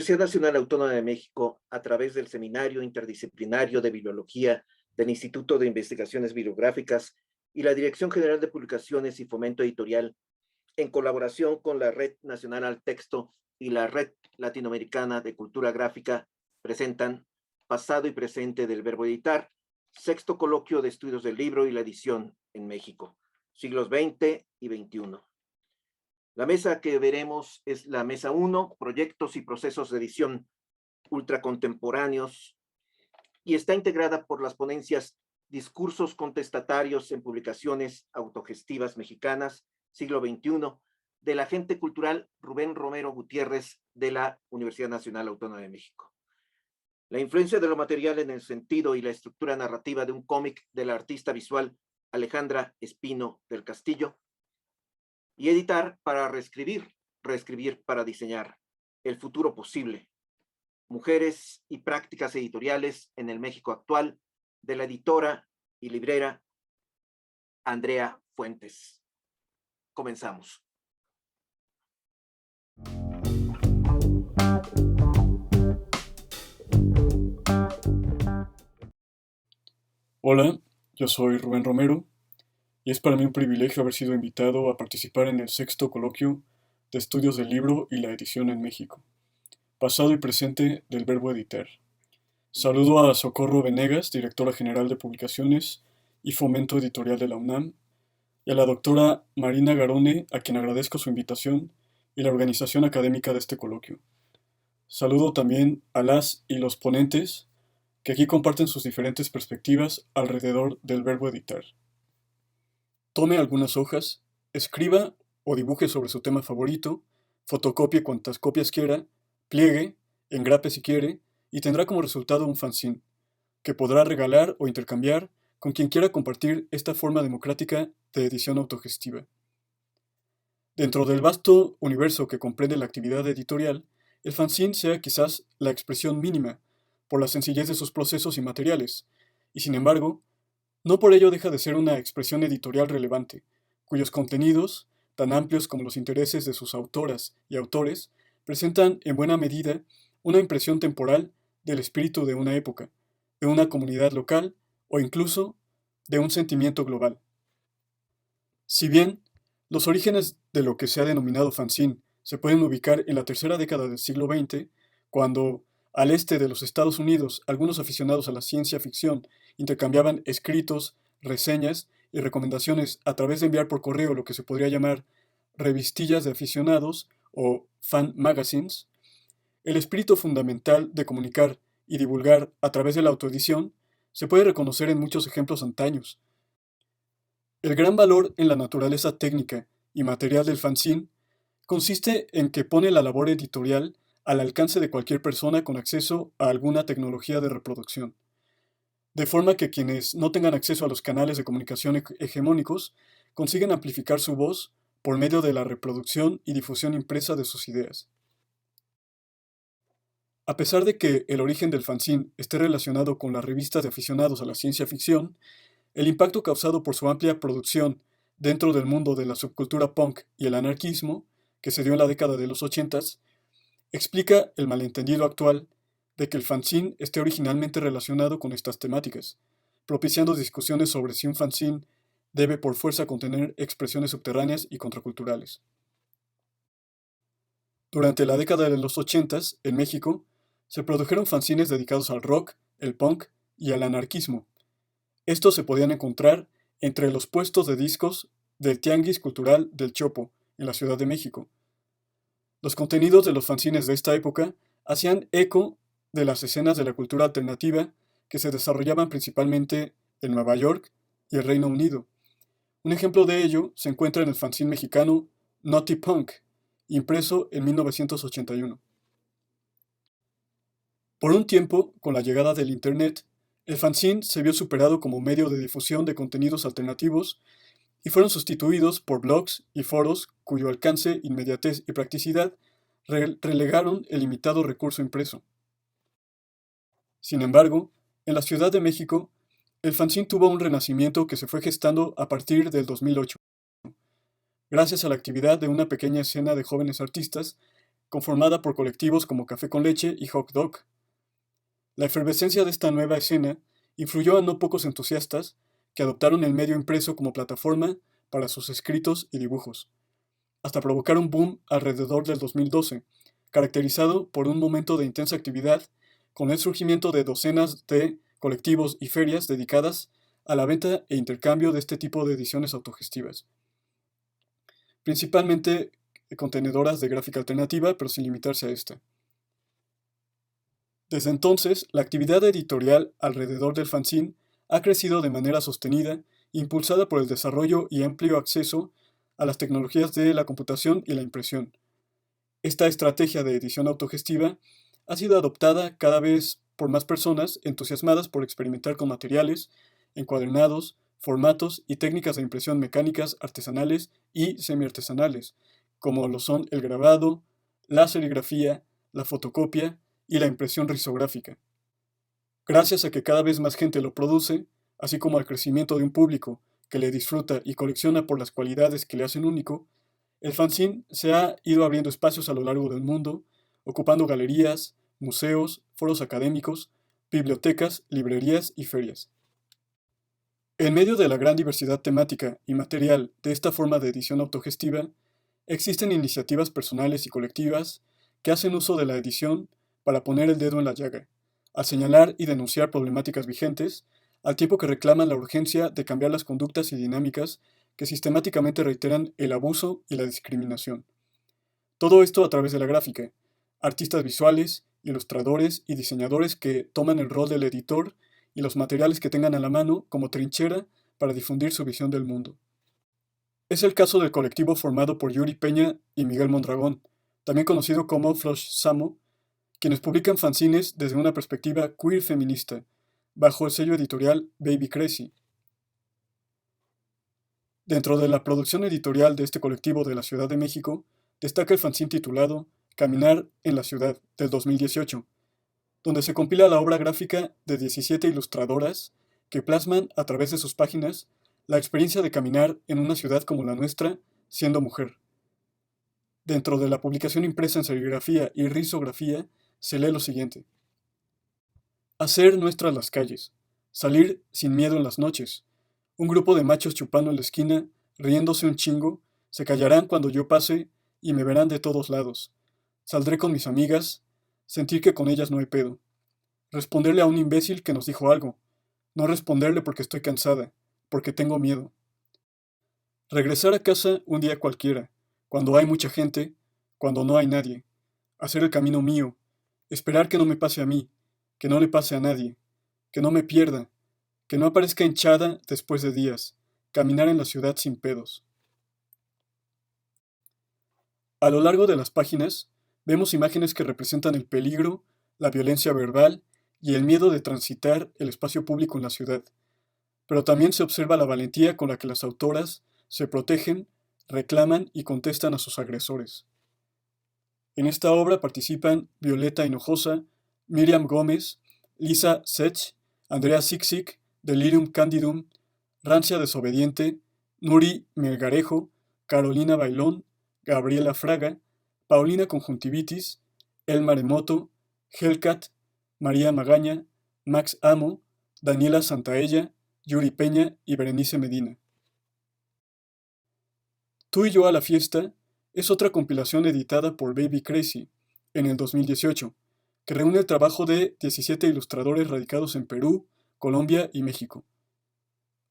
Universidad Nacional Autónoma de México, a través del Seminario Interdisciplinario de Bibliología del Instituto de Investigaciones Bibliográficas y la Dirección General de Publicaciones y Fomento Editorial, en colaboración con la Red Nacional al Texto y la Red Latinoamericana de Cultura Gráfica, presentan Pasado y Presente del Verbo Editar, sexto coloquio de estudios del libro y la edición en México, siglos XX y XXI. La mesa que veremos es la mesa 1, proyectos y procesos de edición ultracontemporáneos, y está integrada por las ponencias Discursos contestatarios en publicaciones autogestivas mexicanas, siglo XXI, del agente cultural Rubén Romero Gutiérrez de la Universidad Nacional Autónoma de México. La influencia de lo material en el sentido y la estructura narrativa de un cómic de la artista visual Alejandra Espino del Castillo, y editar para reescribir, reescribir para diseñar el futuro posible. Mujeres y prácticas editoriales en el México actual, de la editora y librera Andrea Fuentes. Comenzamos. Hola, yo soy Rubén Romero y es para mí un privilegio haber sido invitado a participar en el sexto coloquio de estudios del libro y la edición en México, pasado y presente del verbo editar. Saludo a Socorro Venegas, directora general de Publicaciones y Fomento Editorial de la UNAM, y a la doctora Marina Garone, a quien agradezco su invitación y la organización académica de este coloquio. Saludo también a las y los ponentes que aquí comparten sus diferentes perspectivas alrededor del verbo editar. Tome algunas hojas, escriba o dibuje sobre su tema favorito, fotocopie cuantas copias quiera, pliegue, engrape si quiere, y tendrá como resultado un fanzine, que podrá regalar o intercambiar con quien quiera compartir esta forma democrática de edición autogestiva. Dentro del vasto universo que comprende la actividad editorial, el fanzine sea quizás la expresión mínima, por la sencillez de sus procesos y materiales, y sin embargo, no por ello deja de ser una expresión editorial relevante, cuyos contenidos, tan amplios como los intereses de sus autoras y autores, presentan en buena medida una impresión temporal del espíritu de una época, de una comunidad local o incluso de un sentimiento global. Si bien los orígenes de lo que se ha denominado fanzine se pueden ubicar en la tercera década del siglo XX, cuando al este de los Estados Unidos algunos aficionados a la ciencia ficción intercambiaban escritos, reseñas y recomendaciones a través de enviar por correo lo que se podría llamar revistillas de aficionados o fan magazines, el espíritu fundamental de comunicar y divulgar a través de la autoedición se puede reconocer en muchos ejemplos antaños. El gran valor en la naturaleza técnica y material del fanzine consiste en que pone la labor editorial al alcance de cualquier persona con acceso a alguna tecnología de reproducción, de forma que quienes no tengan acceso a los canales de comunicación hegemónicos consiguen amplificar su voz por medio de la reproducción y difusión impresa de sus ideas. A pesar de que el origen del fanzine esté relacionado con las revistas de aficionados a la ciencia ficción, el impacto causado por su amplia producción dentro del mundo de la subcultura punk y el anarquismo, que se dio en la década de los 80s, explica el malentendido actual de que el fanzine esté originalmente relacionado con estas temáticas, propiciando discusiones sobre si un fanzine debe por fuerza contener expresiones subterráneas y contraculturales. Durante la década de los 80s, en México, se produjeron fanzines dedicados al rock, el punk y al anarquismo. Estos se podían encontrar entre los puestos de discos del Tianguis Cultural del Chopo, en la Ciudad de México. Los contenidos de los fanzines de esta época hacían eco de las escenas de la cultura alternativa que se desarrollaban principalmente en Nueva York y el Reino Unido. Un ejemplo de ello se encuentra en el fanzine mexicano Naughty Punk, impreso en 1981. Por un tiempo, con la llegada del Internet, el fanzine se vio superado como medio de difusión de contenidos alternativos y fueron sustituidos por blogs y foros cuyo alcance, inmediatez y practicidad relegaron el limitado recurso impreso. Sin embargo, en la Ciudad de México, el fanzine tuvo un renacimiento que se fue gestando a partir del 2008, gracias a la actividad de una pequeña escena de jóvenes artistas conformada por colectivos como Café con Leche y Hot Dog. La efervescencia de esta nueva escena influyó a no pocos entusiastas que adoptaron el medio impreso como plataforma para sus escritos y dibujos, hasta provocar un boom alrededor del 2012, caracterizado por un momento de intensa actividad con el surgimiento de docenas de colectivos y ferias dedicadas a la venta e intercambio de este tipo de ediciones autogestivas, principalmente contenedoras de gráfica alternativa, pero sin limitarse a esta. Desde entonces, la actividad editorial alrededor del fanzine ha crecido de manera sostenida, impulsada por el desarrollo y amplio acceso a las tecnologías de la computación y la impresión. Esta estrategia de edición autogestiva ha sido adoptada cada vez por más personas entusiasmadas por experimentar con materiales, encuadernados, formatos y técnicas de impresión mecánicas artesanales y semiartesanales, como lo son el grabado, la serigrafía, la fotocopia y la impresión risográfica. Gracias a que cada vez más gente lo produce, así como al crecimiento de un público que le disfruta y colecciona por las cualidades que le hacen único, el fanzine se ha ido abriendo espacios a lo largo del mundo, ocupando galerías, museos, foros académicos, bibliotecas, librerías y ferias. En medio de la gran diversidad temática y material de esta forma de edición autogestiva, existen iniciativas personales y colectivas que hacen uso de la edición para poner el dedo en la llaga, al señalar y denunciar problemáticas vigentes, al tiempo que reclaman la urgencia de cambiar las conductas y dinámicas que sistemáticamente reiteran el abuso y la discriminación. Todo esto a través de la gráfica, artistas visuales, ilustradores y diseñadores que toman el rol del editor y los materiales que tengan a la mano como trinchera para difundir su visión del mundo. Es el caso del colectivo formado por Yuri Peña y Miguel Mondragón, también conocido como Flush Samo, quienes publican fanzines desde una perspectiva queer feminista, bajo el sello editorial Baby Crazy. Dentro de la producción editorial de este colectivo de la Ciudad de México, destaca el fanzine titulado Caminar en la Ciudad, del 2018, donde se compila la obra gráfica de 17 ilustradoras que plasman a través de sus páginas la experiencia de caminar en una ciudad como la nuestra, siendo mujer. Dentro de la publicación impresa en serigrafía y risografía, se lee lo siguiente. Hacer nuestras las calles, salir sin miedo en las noches. Un grupo de machos chupando en la esquina, riéndose un chingo, se callarán cuando yo pase y me verán de todos lados. Saldré con mis amigas, sentir que con ellas no hay pedo. Responderle a un imbécil que nos dijo algo. No responderle porque estoy cansada, porque tengo miedo. Regresar a casa un día cualquiera, cuando hay mucha gente, cuando no hay nadie. Hacer el camino mío, esperar que no me pase a mí, que no le pase a nadie, que no me pierda, que no aparezca hinchada después de días, caminar en la ciudad sin pedos. A lo largo de las páginas, vemos imágenes que representan el peligro, la violencia verbal y el miedo de transitar el espacio público en la ciudad, pero también se observa la valentía con la que las autoras se protegen, reclaman y contestan a sus agresores. En esta obra participan Violeta Hinojosa, Miriam Gómez, Lisa Sech, Andrea Sixic, Delirium Candidum, Rancia Desobediente, Nuri Melgarejo, Carolina Bailón, Gabriela Fraga, Paulina Conjuntivitis, El Maremoto, Hellcat, María Magaña, Max Amo, Daniela Santaella, Yuri Peña y Berenice Medina. Tú y yo a la fiesta es otra compilación editada por Baby Crazy en el 2018, que reúne el trabajo de 17 ilustradores radicados en Perú, Colombia y México.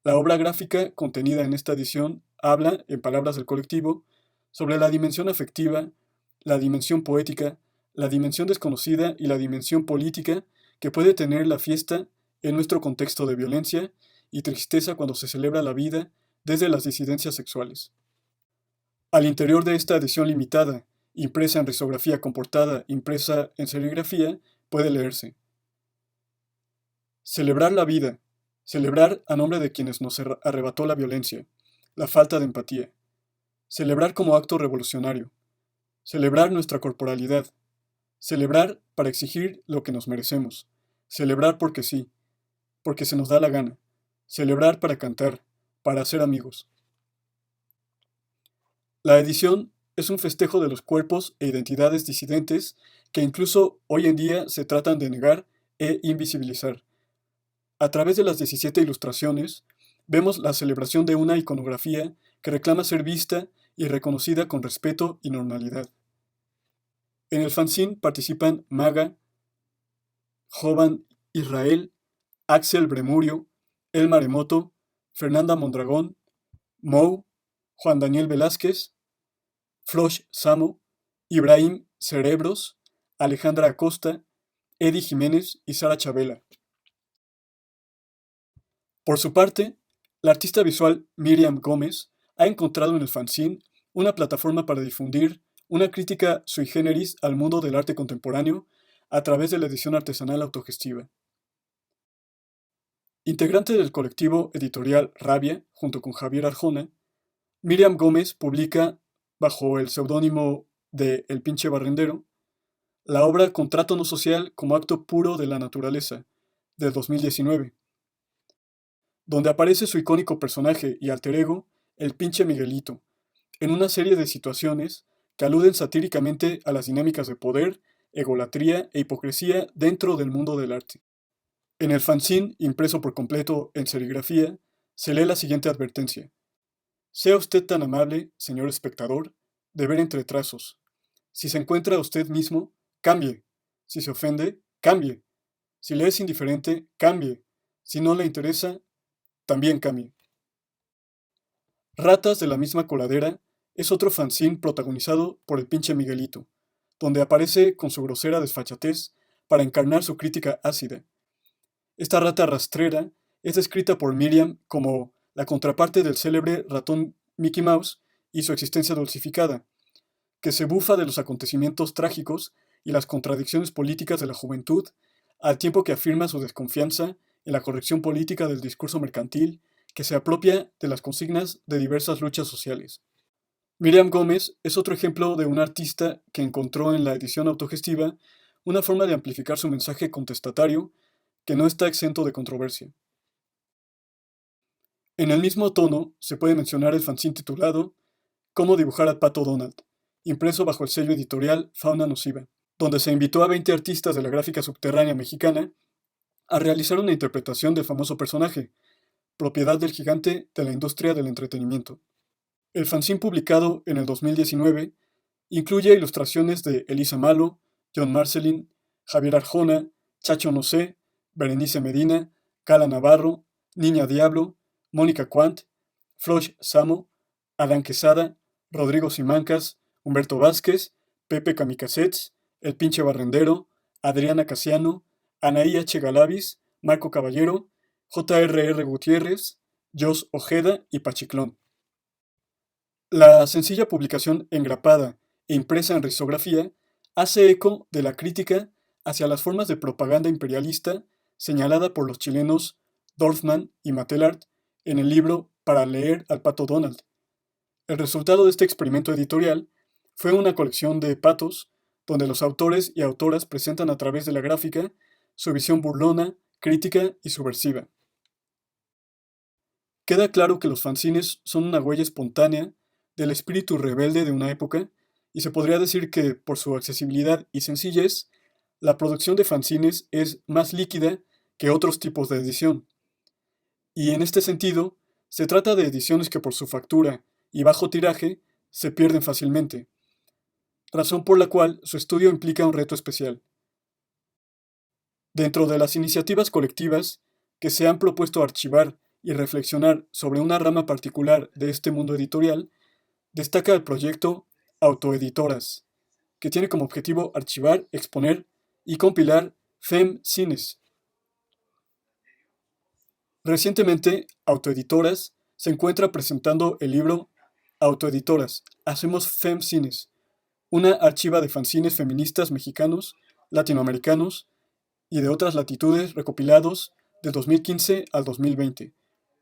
La obra gráfica contenida en esta edición habla, en palabras del colectivo, sobre la dimensión afectiva, la dimensión poética, la dimensión desconocida y la dimensión política que puede tener la fiesta en nuestro contexto de violencia y tristeza cuando se celebra la vida desde las disidencias sexuales. Al interior de esta edición limitada, impresa en risografía con portada impresa en serigrafía, puede leerse: celebrar la vida, celebrar a nombre de quienes nos arrebató la violencia, la falta de empatía, celebrar como acto revolucionario, celebrar nuestra corporalidad, celebrar para exigir lo que nos merecemos, celebrar porque sí, porque se nos da la gana, celebrar para cantar, para hacer amigos. La edición es un festejo de los cuerpos e identidades disidentes que incluso hoy en día se tratan de negar e invisibilizar. A través de las 17 ilustraciones, vemos la celebración de una iconografía que reclama ser vista y reconocida con respeto y normalidad. En el fanzine participan Maga, Jovan Israel, Axel Bremurio, El Maremoto, Fernanda Mondragón, Mou, Juan Daniel Velázquez, Flosh Samo, Ibrahim Cerebros, Alejandra Acosta, Eddie Jiménez y Sara Chabela. Por su parte, la artista visual Miriam Gómez ha encontrado en el fanzine una plataforma para difundir una crítica sui generis al mundo del arte contemporáneo a través de la edición artesanal autogestiva. Integrante del colectivo editorial Rabia, junto con Javier Arjona, Miriam Gómez publica, bajo el seudónimo de El Pinche Barrendero, la obra Contrato no social como acto puro de la naturaleza, de 2019, donde aparece su icónico personaje y alter ego, el Pinche Miguelito, en una serie de situaciones que aluden satíricamente a las dinámicas de poder, egolatría e hipocresía dentro del mundo del arte. En el fanzine, impreso por completo en serigrafía, se lee la siguiente advertencia. Sea usted tan amable, señor espectador, de ver entre trazos. Si se encuentra usted mismo, cambie. Si se ofende, cambie. Si le es indiferente, cambie. Si no le interesa, también cambie. Ratas de la misma coladera es otro fanzine protagonizado por el Pinche Miguelito, donde aparece con su grosera desfachatez para encarnar su crítica ácida. Esta rata rastrera es descrita por Miriam como la contraparte del célebre ratón Mickey Mouse y su existencia dulcificada, que se bufa de los acontecimientos trágicos y las contradicciones políticas de la juventud, al tiempo que afirma su desconfianza en la corrección política del discurso mercantil que se apropia de las consignas de diversas luchas sociales. Miriam Gómez es otro ejemplo de un artista que encontró en la edición autogestiva una forma de amplificar su mensaje contestatario que no está exento de controversia. En el mismo tono se puede mencionar el fanzine titulado Cómo dibujar al Pato Donald, impreso bajo el sello editorial Fauna Nociva, donde se invitó a 20 artistas de la gráfica subterránea mexicana a realizar una interpretación del famoso personaje, propiedad del gigante de la industria del entretenimiento. El fanzine publicado en el 2019 incluye ilustraciones de Elisa Malo, John Marcelin, Javier Arjona, Chacho Nosé, Berenice Medina, Cala Navarro, Niña Diablo, Mónica Quant, Flosh Samo, Adán Quesada, Rodrigo Simancas, Humberto Vázquez, Pepe Kamikazets, El Pinche Barrendero, Adriana Casiano, Anaí H. Galavis, Marco Caballero, J.R.R. Gutiérrez, Jos Ojeda y Pachiclón. La sencilla publicación engrapada e impresa en risografía hace eco de la crítica hacia las formas de propaganda imperialista señalada por los chilenos Dorfman y Matelart en el libro Para leer al Pato Donald. El resultado de este experimento editorial fue una colección de patos donde los autores y autoras presentan a través de la gráfica su visión burlona, crítica y subversiva. Queda claro que los fanzines son una huella espontánea del espíritu rebelde de una época, y se podría decir que, por su accesibilidad y sencillez, la producción de fanzines es más líquida que otros tipos de edición. Y en este sentido, se trata de ediciones que por su factura y bajo tiraje se pierden fácilmente, razón por la cual su estudio implica un reto especial. Dentro de las iniciativas colectivas que se han propuesto archivar y reflexionar sobre una rama particular de este mundo editorial, destaca el proyecto Autoeditoras, que tiene como objetivo archivar, exponer y compilar FemCines. Recientemente, Autoeditoras se encuentra presentando el libro Autoeditoras, Hacemos FemCines, una archiva de fanzines feministas mexicanos, latinoamericanos y de otras latitudes recopilados de 2015 al 2020,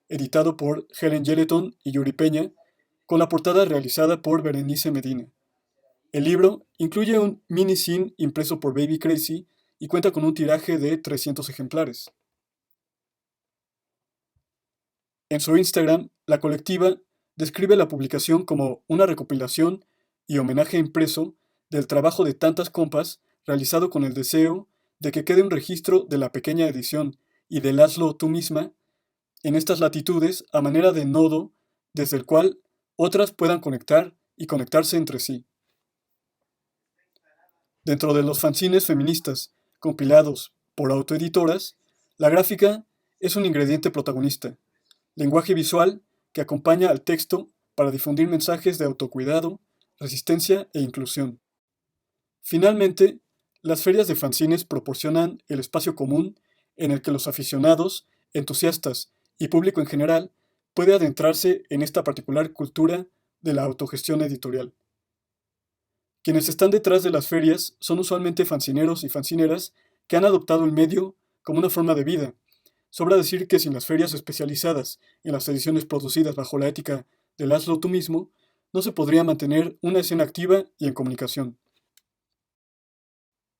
editado por Helen Yeleton y Yuri Peña, con la portada realizada por Berenice Medina. El libro incluye un mini-zine impreso por Baby Crazy y cuenta con un tiraje de 300 ejemplares. En su Instagram, la colectiva describe la publicación como una recopilación y homenaje impreso del trabajo de tantas compas realizado con el deseo de que quede un registro de la pequeña edición y del hazlo tú misma en estas latitudes a manera de nodo desde el cual otras puedan conectar y conectarse entre sí. Dentro de los fanzines feministas compilados por autoeditoras, la gráfica es un ingrediente protagonista, lenguaje visual que acompaña al texto para difundir mensajes de autocuidado, resistencia e inclusión. Finalmente, las ferias de fanzines proporcionan el espacio común en el que los aficionados, entusiastas y público en general puede adentrarse en esta particular cultura de la autogestión editorial. Quienes están detrás de las ferias son usualmente fanzineros y fanzineras que han adoptado el medio como una forma de vida. Sobra decir que sin las ferias especializadas en las ediciones producidas bajo la ética del hazlo tú mismo, no se podría mantener una escena activa y en comunicación.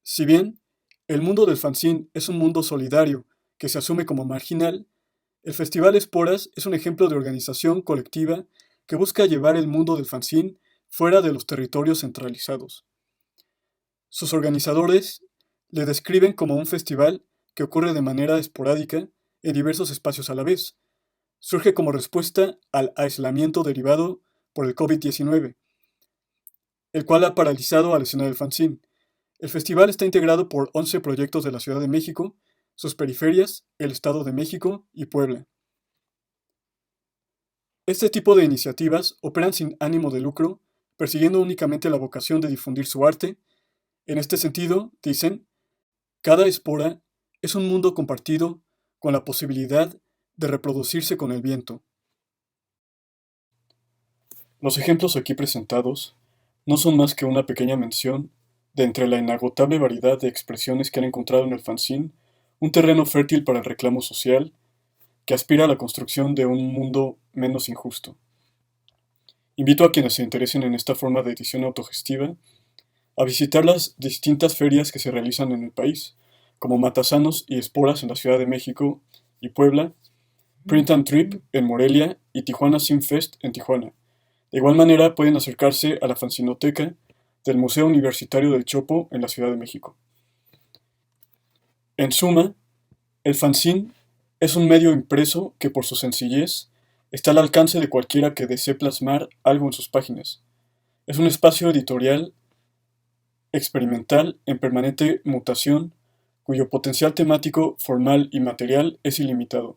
Si bien el mundo del fanzine es un mundo solidario que se asume como marginal, el Festival Esporas es un ejemplo de organización colectiva que busca llevar el mundo del fanzine fuera de los territorios centralizados. Sus organizadores le describen como un festival que ocurre de manera esporádica en diversos espacios a la vez. Surge como respuesta al aislamiento derivado por el COVID-19, el cual ha paralizado a la escena del fanzine. El festival está integrado por 11 proyectos de la Ciudad de México, sus periferias, el Estado de México y Puebla. Este tipo de iniciativas operan sin ánimo de lucro, persiguiendo únicamente la vocación de difundir su arte. En este sentido, dicen, cada espora es un mundo compartido con la posibilidad de reproducirse con el viento. Los ejemplos aquí presentados no son más que una pequeña mención de entre la inagotable variedad de expresiones que han encontrado en el fanzine un terreno fértil para el reclamo social que aspira a la construcción de un mundo menos injusto. Invito a quienes se interesen en esta forma de edición autogestiva a visitar las distintas ferias que se realizan en el país, como Matasanos y Esporas en la Ciudad de México y Puebla, Print and Trip en Morelia y Tijuana Sin Fest en Tijuana. De igual manera pueden acercarse a la fanzinoteca del Museo Universitario del Chopo en la Ciudad de México. En suma, el fanzine es un medio impreso que por su sencillez está al alcance de cualquiera que desee plasmar algo en sus páginas. Es un espacio editorial experimental en permanente mutación, cuyo potencial temático, formal y material es ilimitado.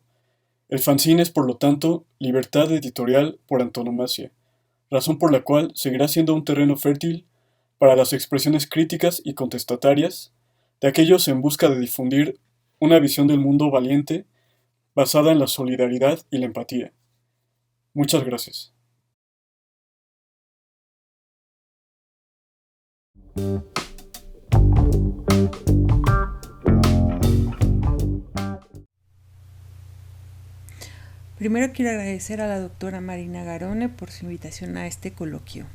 El fanzine es, por lo tanto, libertad editorial por antonomasia, razón por la cual seguirá siendo un terreno fértil para las expresiones críticas y contestatarias de aquellos en busca de difundir una visión del mundo valiente basada en la solidaridad y la empatía. Muchas gracias. Primero quiero agradecer a la doctora Marina Garone por su invitación a este coloquio.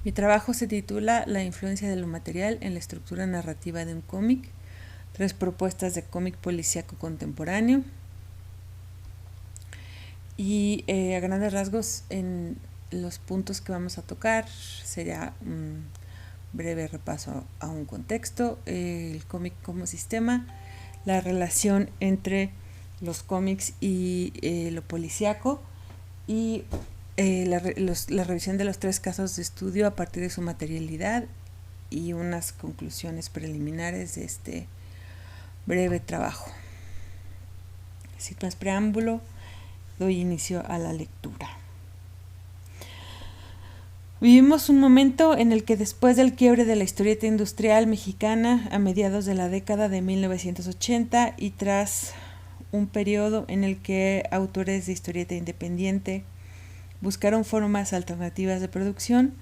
Mi trabajo se titula La influencia de lo material en la estructura narrativa de un cómic, 3 propuestas de cómic policíaco contemporáneo. Y a grandes rasgos, en los puntos que vamos a tocar, sería un breve repaso a un contexto, el cómic como sistema, la relación entre los cómics y lo policíaco y la revisión de los 3 casos de estudio a partir de su materialidad y unas conclusiones preliminares de este breve trabajo. Sin más preámbulo, doy inicio a la lectura. Vivimos un momento en el que después del quiebre de la historieta industrial mexicana a mediados de la década de 1980 y tras un periodo en el que autores de historieta independiente buscaron formas alternativas de producción,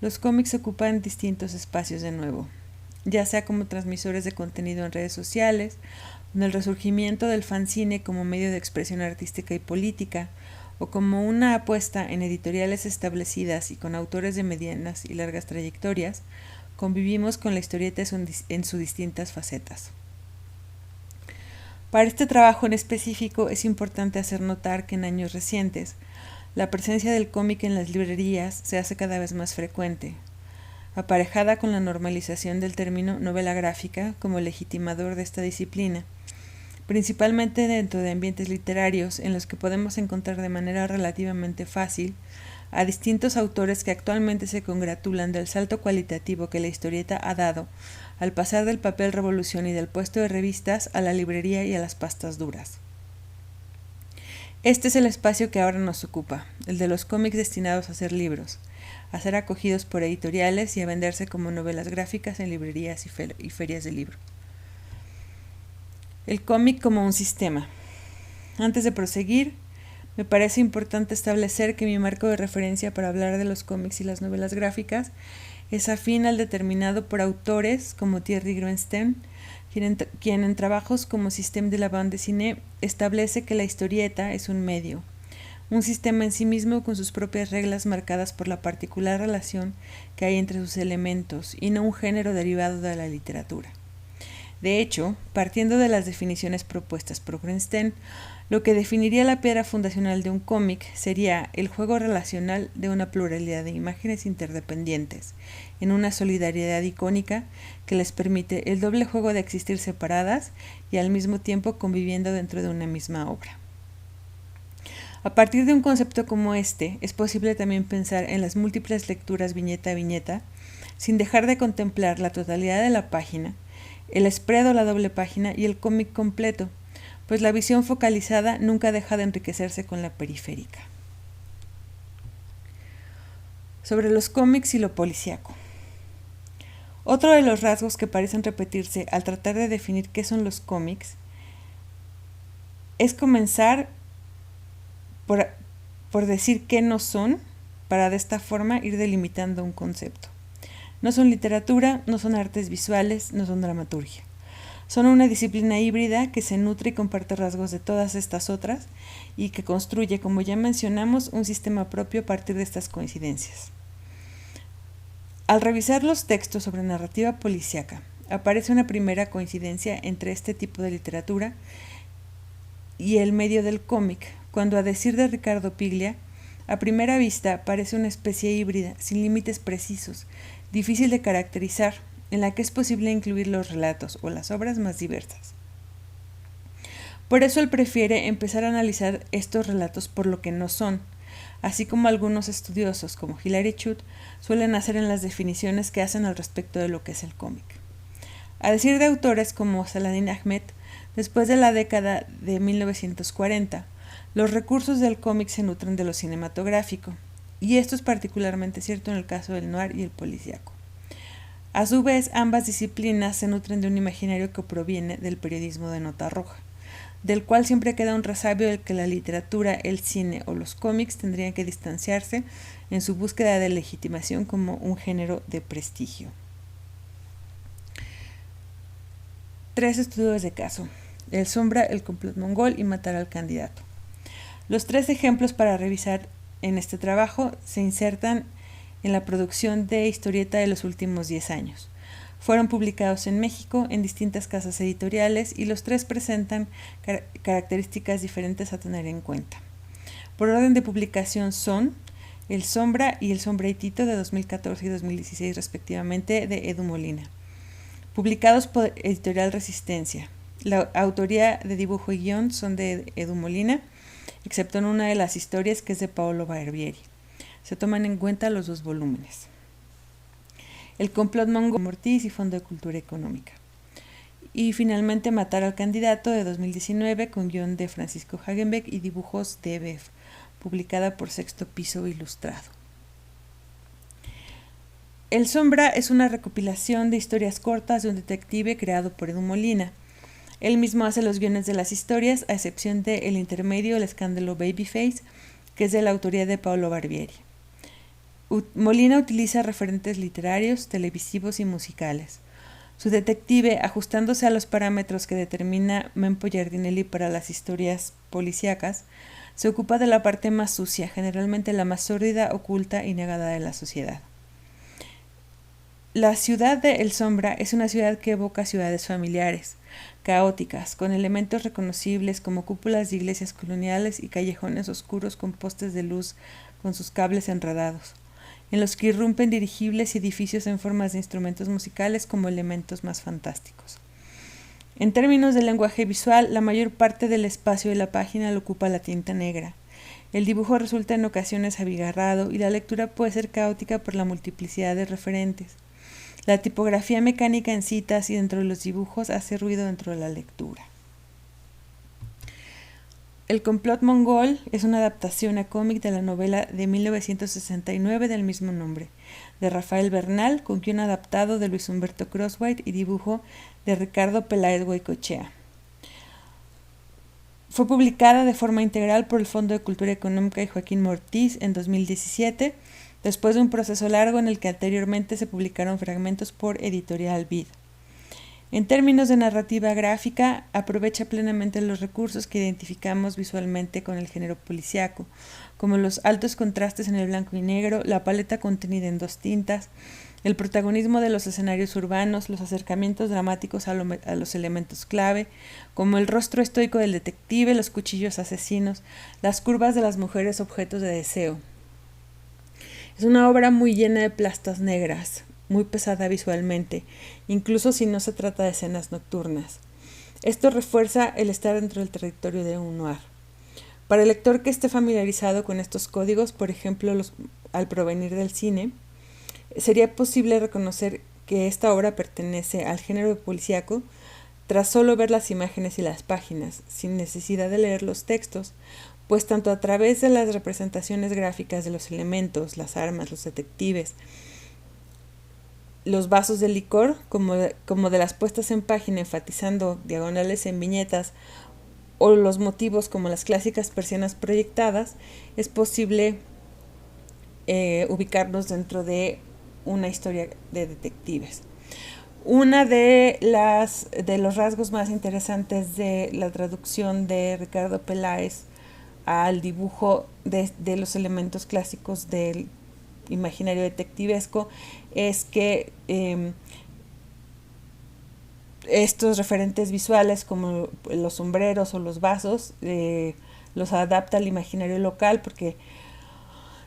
los cómics ocupan distintos espacios de nuevo, ya sea como transmisores de contenido en redes sociales, con el resurgimiento del fanzine como medio de expresión artística y política, o como una apuesta en editoriales establecidas y con autores de medianas y largas trayectorias, convivimos con la historieta en sus distintas facetas. Para este trabajo en específico es importante hacer notar que en años recientes la presencia del cómic en las librerías se hace cada vez más frecuente, aparejada con la normalización del término novela gráfica como legitimador de esta disciplina, principalmente dentro de ambientes literarios en los que podemos encontrar de manera relativamente fácil a distintos autores que actualmente se congratulan del salto cualitativo que la historieta ha dado al pasar del papel revolución y del puesto de revistas a la librería y a las pastas duras. Este es el espacio que ahora nos ocupa, el de los cómics destinados a ser libros, a ser acogidos por editoriales y a venderse como novelas gráficas en librerías y ferias de libro. El cómic como un sistema. Antes de proseguir, me parece importante establecer que mi marco de referencia para hablar de los cómics y las novelas gráficas es afín al determinado por autores como Thierry Groenstein, quien en trabajos como Système de la bande dessinée establece que la historieta es un medio, un sistema en sí mismo con sus propias reglas marcadas por la particular relación que hay entre sus elementos y no un género derivado de la literatura. De hecho, partiendo de las definiciones propuestas por Groenstein, lo que definiría la piedra fundacional de un cómic sería el juego relacional de una pluralidad de imágenes interdependientes, en una solidaridad icónica que les permite el doble juego de existir separadas y al mismo tiempo conviviendo dentro de una misma obra. A partir de un concepto como este, es posible también pensar en las múltiples lecturas viñeta a viñeta, sin dejar de contemplar la totalidad de la página, el spread o la doble página y el cómic completo, pues la visión focalizada nunca deja de enriquecerse con la periférica. Sobre los cómics y lo policíaco. Otro de los rasgos que parecen repetirse al tratar de definir qué son los cómics es comenzar por decir qué no son, para de esta forma ir delimitando un concepto. No son literatura, no son artes visuales, no son dramaturgia. Son una disciplina híbrida que se nutre y comparte rasgos de todas estas otras y que construye, como ya mencionamos, un sistema propio a partir de estas coincidencias. Al revisar los textos sobre narrativa policíaca, aparece una primera coincidencia entre este tipo de literatura y el medio del cómic, cuando, a decir de Ricardo Piglia, a primera vista parece una especie híbrida, sin límites precisos, difícil de caracterizar, en la que es posible incluir los relatos o las obras más diversas. Por eso él prefiere empezar a analizar estos relatos por lo que no son, así como algunos estudiosos, como Hilary Chute, suelen hacer en las definiciones que hacen al respecto de lo que es el cómic. A decir de autores como Saladin Ahmed, después de la década de 1940, los recursos del cómic se nutren de lo cinematográfico, y esto es particularmente cierto en el caso del noir y el policíaco. A su vez, ambas disciplinas se nutren de un imaginario que proviene del periodismo de nota roja, del cual siempre queda un resabio del que la literatura, el cine o los cómics tendrían que distanciarse en su búsqueda de legitimación como un género de prestigio. 3 estudios de caso: El Sombra, El complot mongol y Matar al candidato. Los 3 ejemplos para revisar en este trabajo se insertan en la producción de historieta de los últimos 10 años. Fueron publicados en México en distintas casas editoriales y los 3 presentan características diferentes a tener en cuenta. Por orden de publicación son El Sombra y El Sombreitito de 2014 y 2016 respectivamente, de Edu Molina, publicados por Editorial Resistencia. La autoría de dibujo y guión son de Edu Molina, excepto en una de las historias que es de Paolo Barbieri. Se toman en cuenta los 2 volúmenes. El complot mongol, Ortiz y Fondo de Cultura Económica. Y finalmente Matar al candidato de 2019 con guión de Francisco Hagenbeck y dibujos de EBEF, publicada por Sexto Piso Ilustrado. El Sombra es una recopilación de historias cortas de un detective creado por Edu Molina. Él mismo hace los guiones de las historias, a excepción de El Intermedio, el escándalo Babyface, que es de la autoría de Paolo Barbieri. Molina utiliza referentes literarios, televisivos y musicales. Su detective, ajustándose a los parámetros que determina Mempo Giardinelli para las historias policíacas, se ocupa de la parte más sucia, generalmente la más sórdida, oculta y negada de la sociedad. La ciudad de El Sombra es una ciudad que evoca ciudades familiares, caóticas, con elementos reconocibles como cúpulas de iglesias coloniales y callejones oscuros con postes de luz con sus cables enredados, en los que irrumpen dirigibles y edificios en formas de instrumentos musicales como elementos más fantásticos. En términos de lenguaje visual, la mayor parte del espacio de la página lo ocupa la tinta negra. El dibujo resulta en ocasiones abigarrado y la lectura puede ser caótica por la multiplicidad de referentes. La tipografía mecánica en citas y dentro de los dibujos hace ruido dentro de la lectura. El complot mongol es una adaptación a cómic de la novela de 1969 del mismo nombre, de Rafael Bernal, con guión adaptado de Luis Humberto Crosswhite y dibujo de Ricardo Peláez Goicoechea. Fue publicada de forma integral por el Fondo de Cultura Económica y Joaquín Mortiz en 2017, después de un proceso largo en el que anteriormente se publicaron fragmentos por Editorial Vid. En términos de narrativa gráfica, aprovecha plenamente los recursos que identificamos visualmente con el género policíaco, como los altos contrastes en el blanco y negro, la paleta contenida en 2 tintas, el protagonismo de los escenarios urbanos, los acercamientos dramáticos a los elementos clave, como el rostro estoico del detective, los cuchillos asesinos, las curvas de las mujeres objetos de deseo. Es una obra muy llena de plastas negras, muy pesada visualmente, incluso si no se trata de escenas nocturnas. Esto refuerza el estar dentro del territorio de un noir. Para el lector que esté familiarizado con estos códigos, por ejemplo, al provenir del cine, sería posible reconocer que esta obra pertenece al género policíaco tras solo ver las imágenes y las páginas, sin necesidad de leer los textos, pues tanto a través de las representaciones gráficas de los elementos, las armas, los detectives, los vasos de licor, como de las puestas en página enfatizando diagonales en viñetas, o los motivos como las clásicas persianas proyectadas, es posible ubicarnos dentro de una historia de detectives. Una de los rasgos más interesantes de la traducción de Ricardo Peláez al dibujo de los elementos clásicos del imaginario detectivesco es que estos referentes visuales como los sombreros o los vasos los adapta al imaginario local, porque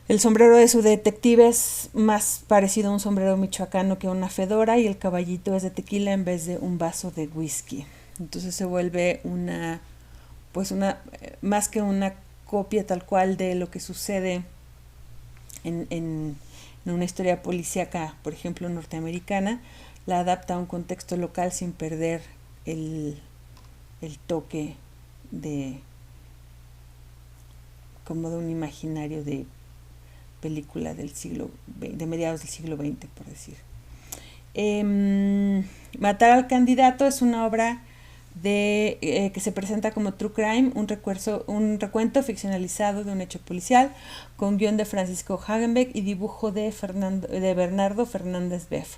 el sombrero de su detective es más parecido a un sombrero michoacano que a una fedora, y el caballito es de tequila en vez de un vaso de whisky. Entonces se vuelve más que una copia tal cual de lo que sucede en una historia policíaca, por ejemplo, norteamericana, la adapta a un contexto local sin perder el toque como de un imaginario de película de mediados del siglo XX, por decir. Matar al candidato es una obra que se presenta como True Crime, un recuento ficcionalizado de un hecho policial, con guión de Francisco Hagenbeck y dibujo de Bernardo Fernández Beff.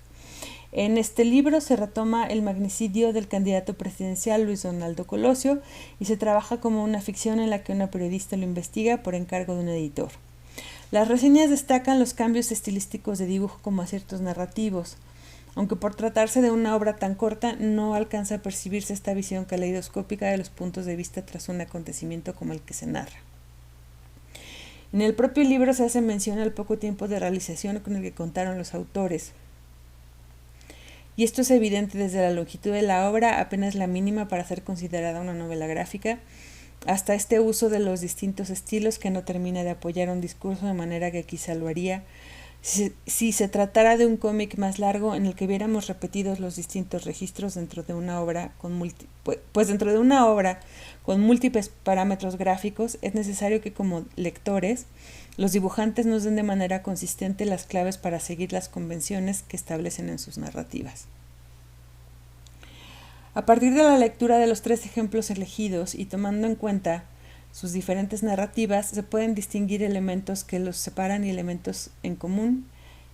En este libro se retoma el magnicidio del candidato presidencial Luis Donaldo Colosio y se trabaja como una ficción en la que una periodista lo investiga por encargo de un editor. Las reseñas destacan los cambios estilísticos de dibujo como aciertos narrativos, aunque por tratarse de una obra tan corta no alcanza a percibirse esta visión caleidoscópica de los puntos de vista tras un acontecimiento como el que se narra. En el propio libro se hace mención al poco tiempo de realización con el que contaron los autores, y esto es evidente desde la longitud de la obra, apenas la mínima para ser considerada una novela gráfica, hasta este uso de los distintos estilos que no termina de apoyar un discurso de manera que quizá lo haría si se tratara de un cómic más largo en el que viéramos repetidos los distintos registros dentro de una obra dentro de una obra con múltiples parámetros gráficos. Es necesario que como lectores los dibujantes nos den de manera consistente las claves para seguir las convenciones que establecen en sus narrativas. A partir de la lectura de los 3 ejemplos elegidos y tomando en cuenta sus diferentes narrativas, se pueden distinguir elementos que los separan y elementos en común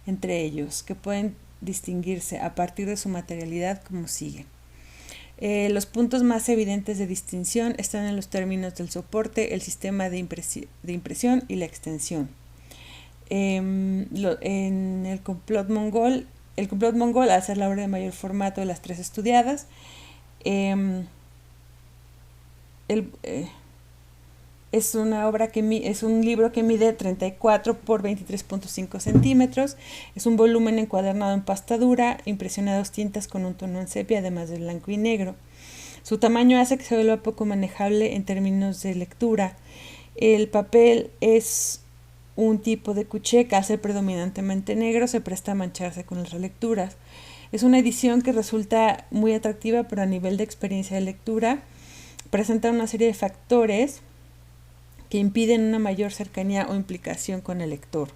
entre ellos, que pueden distinguirse a partir de su materialidad como sigue. Los puntos más evidentes de distinción están en los términos del soporte, el sistema de impresión y la extensión. En el complot mongol El complot mongol, al ser la obra de mayor formato de las tres estudiadas, es una obra es un libro que mide 34 por 23.5 centímetros. Es un volumen encuadernado en pasta dura, impresionados tintas con un tono en sepia, además de blanco y negro. Su tamaño hace que se vuelva poco manejable en términos de lectura. El papel es un tipo de couché que, al ser predominantemente negro, se presta a mancharse con las relecturas. Es una edición que resulta muy atractiva, pero a nivel de experiencia de lectura presenta una serie de factores que impiden una mayor cercanía o implicación con el lector.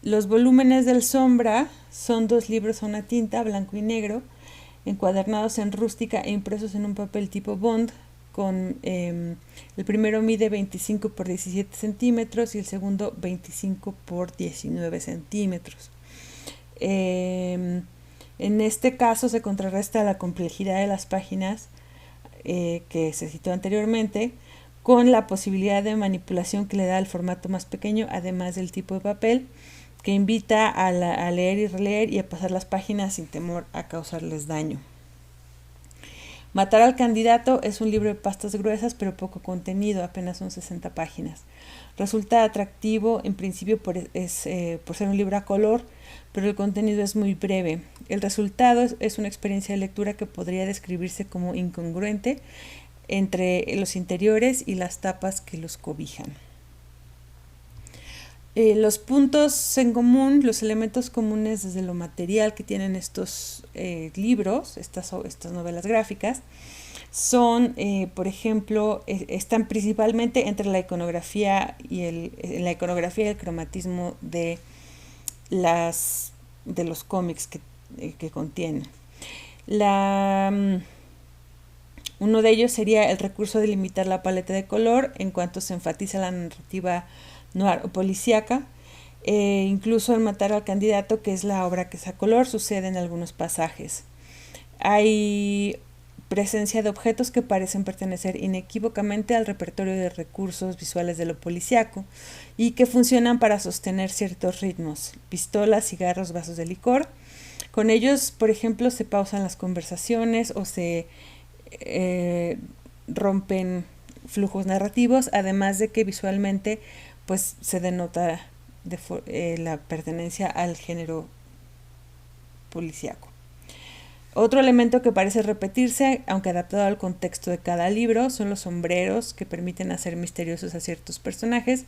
Los volúmenes del Sombra son 2 libros a una tinta, blanco y negro, encuadernados en rústica e impresos en un papel tipo Bond. El primero mide 25 por 17 centímetros y el segundo 25 por 19 centímetros. En este caso se contrarresta la complejidad de las páginas que se citó anteriormente, con la posibilidad de manipulación que le da el formato más pequeño, además del tipo de papel, que invita a leer y releer y a pasar las páginas sin temor a causarles daño. Matar al candidato es un libro de pastas gruesas pero poco contenido, apenas son 60 páginas. Resulta atractivo en principio por ser un libro a color, pero el contenido es muy breve. El resultado es una experiencia de lectura que podría describirse como incongruente entre los interiores y las tapas que los cobijan. Los puntos en común, los elementos comunes desde lo material que tienen estos libros, estas novelas gráficas, son, por ejemplo, están principalmente entre la iconografía y el cromatismo de los cómics que contienen. Uno de ellos sería el recurso de limitar la paleta de color en cuanto se enfatiza la narrativa noir o policíaca. Incluso el matar al candidato, que es la obra que es a color, sucede en algunos pasajes. Hay presencia de objetos que parecen pertenecer inequívocamente al repertorio de recursos visuales de lo policíaco y que funcionan para sostener ciertos ritmos: pistolas, cigarros, vasos de licor. Con ellos, por ejemplo, se pausan las conversaciones o se rompen flujos narrativos, además de que visualmente pues se denota la pertenencia al género policíaco. Otro elemento que parece repetirse, aunque adaptado al contexto de cada libro, son los sombreros, que permiten hacer misteriosos a ciertos personajes,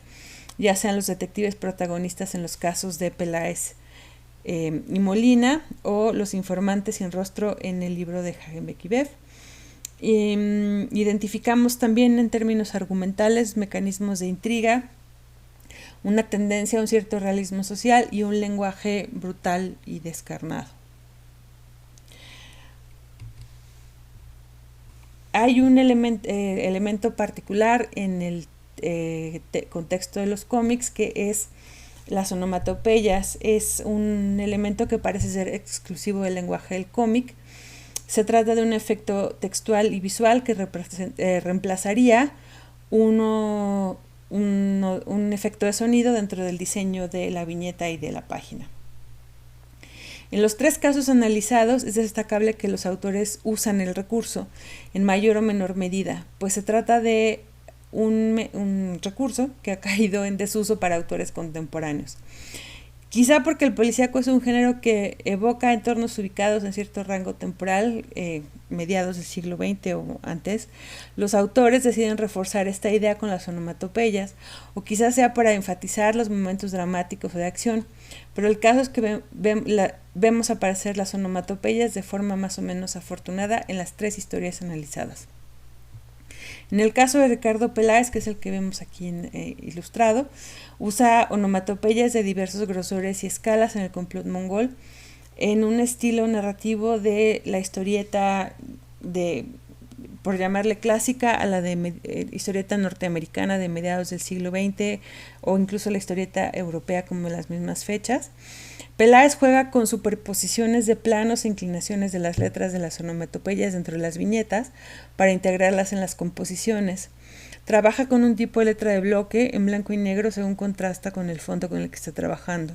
ya sean los detectives protagonistas en los casos de Peláez y Molina, o los informantes sin rostro en el libro de Hagenbeck y Beff. Identificamos también en términos argumentales mecanismos de intriga, una tendencia a un cierto realismo social y un lenguaje brutal y descarnado. Hay un elemento particular en el contexto de los cómics, que es las onomatopeyas. Es un elemento que parece ser exclusivo del lenguaje del cómic. Se trata de un efecto textual y visual que reemplazaría un efecto de sonido dentro del diseño de la viñeta y de la página. En los 3 casos analizados es destacable que los autores usan el recurso en mayor o menor medida, pues se trata de un recurso que ha caído en desuso para autores contemporáneos. Quizá porque el policíaco es un género que evoca entornos ubicados en cierto rango temporal, mediados del siglo XX o antes, los autores deciden reforzar esta idea con las onomatopeyas, o quizás sea para enfatizar los momentos dramáticos o de acción, pero el caso es que vemos aparecer las onomatopeyas de forma más o menos afortunada en las 3 historias analizadas. En el caso de Ricardo Peláez, que es el que vemos aquí ilustrado, usa onomatopeyas de diversos grosores y escalas en el complot mongol, en un estilo narrativo de la historieta por llamarle clásica, a la de historieta norteamericana de mediados del siglo XX, o incluso la historieta europea como en las mismas fechas. Peláez juega con superposiciones de planos e inclinaciones de las letras de las onomatopeyas dentro de las viñetas para integrarlas en las composiciones. Trabaja con un tipo de letra de bloque en blanco y negro según contrasta con el fondo con el que está trabajando.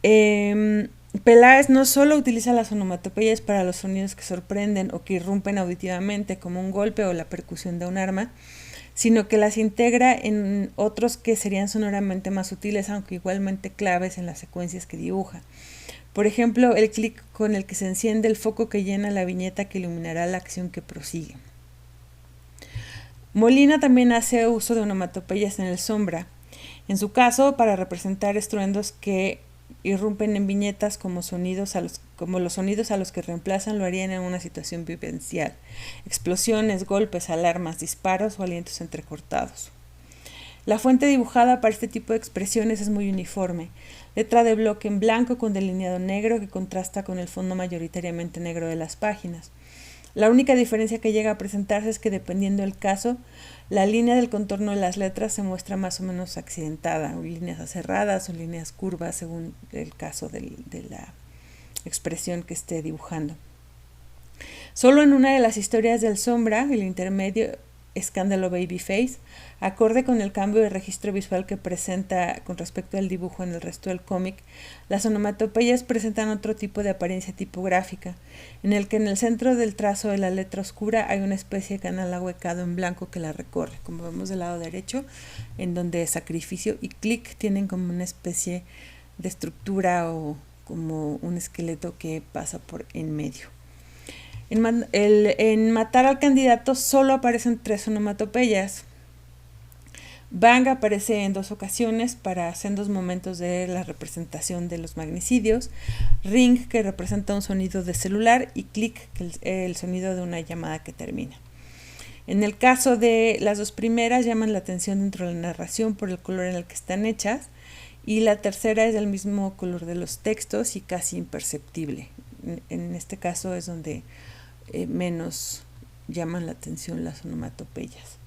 Peláez no solo utiliza las onomatopeyas para los sonidos que sorprenden o que irrumpen auditivamente, como un golpe o la percusión de un arma, sino que las integra en otros que serían sonoramente más sutiles, aunque igualmente claves en las secuencias que dibuja. Por ejemplo, el clic con el que se enciende el foco que llena la viñeta que iluminará la acción que prosigue. Molina también hace uso de onomatopeyas en el sombra, en su caso para representar estruendos que irrumpen en viñetas como los sonidos a los que reemplazan lo harían en una situación vivencial: explosiones, golpes, alarmas, disparos o alientos entrecortados. La fuente dibujada para este tipo de expresiones es muy uniforme: letra de bloque en blanco con delineado negro que contrasta con el fondo mayoritariamente negro de las páginas. La única diferencia que llega a presentarse es que, dependiendo del caso, la línea del contorno de las letras se muestra más o menos accidentada, o líneas aserradas o líneas curvas, según el caso de la expresión que esté dibujando. Solo en una de las historias del sombra, el intermedio Escándalo Babyface, acorde con el cambio de registro visual que presenta con respecto al dibujo en el resto del cómic, las onomatopeyas presentan otro tipo de apariencia tipográfica, en el que en el centro del trazo de la letra oscura hay una especie de canal ahuecado en blanco que la recorre, como vemos del lado derecho, en donde sacrificio y clic tienen como una especie de estructura o como un esqueleto que pasa por en medio. En Matar al candidato solo aparecen 3 onomatopeyas. Bang aparece en 2 ocasiones para sendos momentos de la representación de los magnicidios, ring, que representa un sonido de celular, y click, que es el sonido de una llamada que termina. En el caso de las 2 primeras llaman la atención dentro de la narración por el color en el que están hechas, y la tercera es del mismo color de los textos y casi imperceptible. En este caso es donde menos llaman la atención las onomatopeyas.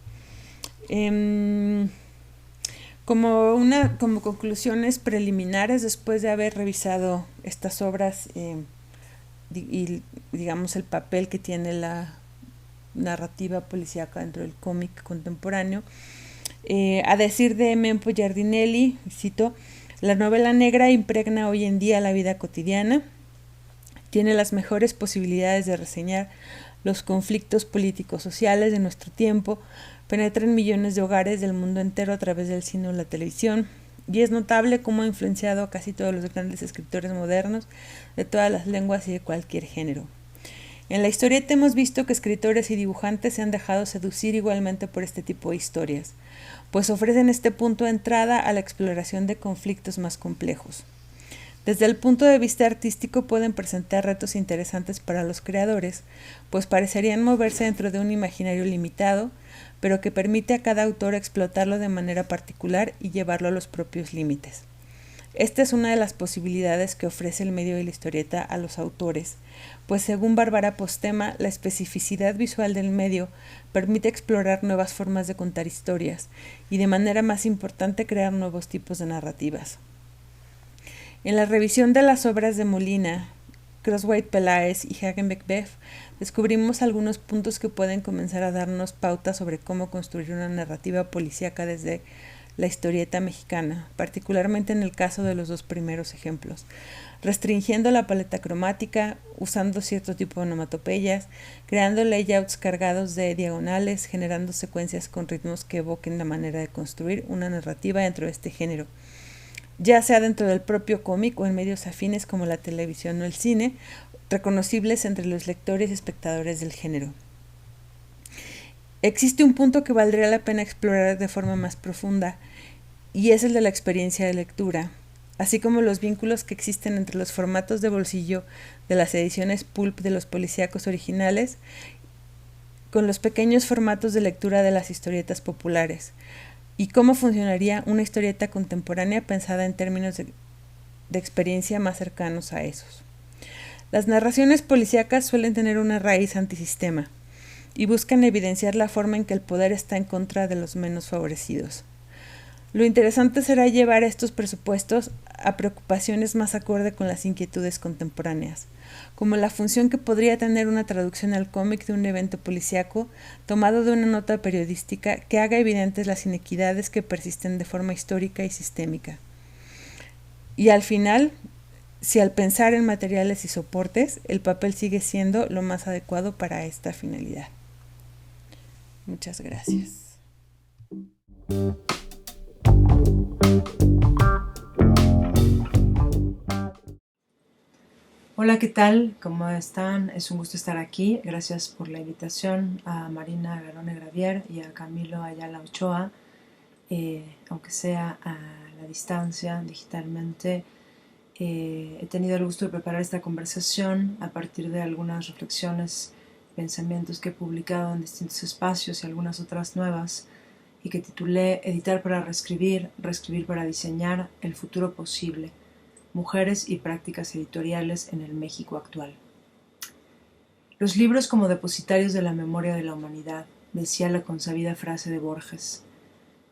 Como conclusiones preliminares, después de haber revisado estas obras y digamos el papel que tiene la narrativa policíaca dentro del cómic contemporáneo, a decir de Mempo Giardinelli, cito: la novela negra impregna hoy en día la vida cotidiana, tiene las mejores posibilidades de reseñar los conflictos políticos sociales de nuestro tiempo, penetra en millones de hogares del mundo entero a través del cine o la televisión, y es notable cómo ha influenciado a casi todos los grandes escritores modernos de todas las lenguas y de cualquier género. En la historieta hemos visto que escritores y dibujantes se han dejado seducir igualmente por este tipo de historias, pues ofrecen este punto de entrada a la exploración de conflictos más complejos. Desde el punto de vista artístico pueden presentar retos interesantes para los creadores, pues parecerían moverse dentro de un imaginario limitado, pero que permite a cada autor explotarlo de manera particular y llevarlo a los propios límites. Esta es una de las posibilidades que ofrece el medio de la historieta a los autores, pues según Bárbara Postema, la especificidad visual del medio permite explorar nuevas formas de contar historias y, de manera más importante, crear nuevos tipos de narrativas. En la revisión de las obras de Molina, Crosthwaite Peláez y Hagenbeck-Beff, descubrimos algunos puntos que pueden comenzar a darnos pautas sobre cómo construir una narrativa policíaca desde la historieta mexicana, particularmente en el caso de los 2 primeros ejemplos, restringiendo la paleta cromática, usando cierto tipo de onomatopeyas, creando layouts cargados de diagonales, generando secuencias con ritmos que evoquen la manera de construir una narrativa dentro de este género, ya sea dentro del propio cómic o en medios afines como la televisión o el cine, reconocibles entre los lectores y espectadores del género. Existe un punto que valdría la pena explorar de forma más profunda, y es el de la experiencia de lectura, así como los vínculos que existen entre los formatos de bolsillo de las ediciones pulp de los policíacos originales con los pequeños formatos de lectura de las historietas populares, y cómo funcionaría una historieta contemporánea pensada en términos de experiencia más cercanos a esos. Las narraciones policíacas suelen tener una raíz antisistema y buscan evidenciar la forma en que el poder está en contra de los menos favorecidos. Lo interesante será llevar estos presupuestos a preocupaciones más acorde con las inquietudes contemporáneas, como la función que podría tener una traducción al cómic de un evento policíaco tomado de una nota periodística que haga evidentes las inequidades que persisten de forma histórica y sistémica. Y al final, si al pensar en materiales y soportes, el papel sigue siendo lo más adecuado para esta finalidad. Muchas gracias. Hola, ¿qué tal? ¿Cómo están? Es un gusto estar aquí. Gracias por la invitación a Marina Garone Gravier y a Camilo Ayala Ochoa, aunque sea a la distancia, digitalmente. He tenido el gusto de preparar esta conversación a partir de algunas reflexiones, pensamientos que he publicado en distintos espacios y algunas otras nuevas, y que titulé Editar para reescribir, reescribir para diseñar el futuro posible. Mujeres y prácticas editoriales en el México actual. Los libros como depositarios de la memoria de la humanidad, decía la consabida frase de Borges.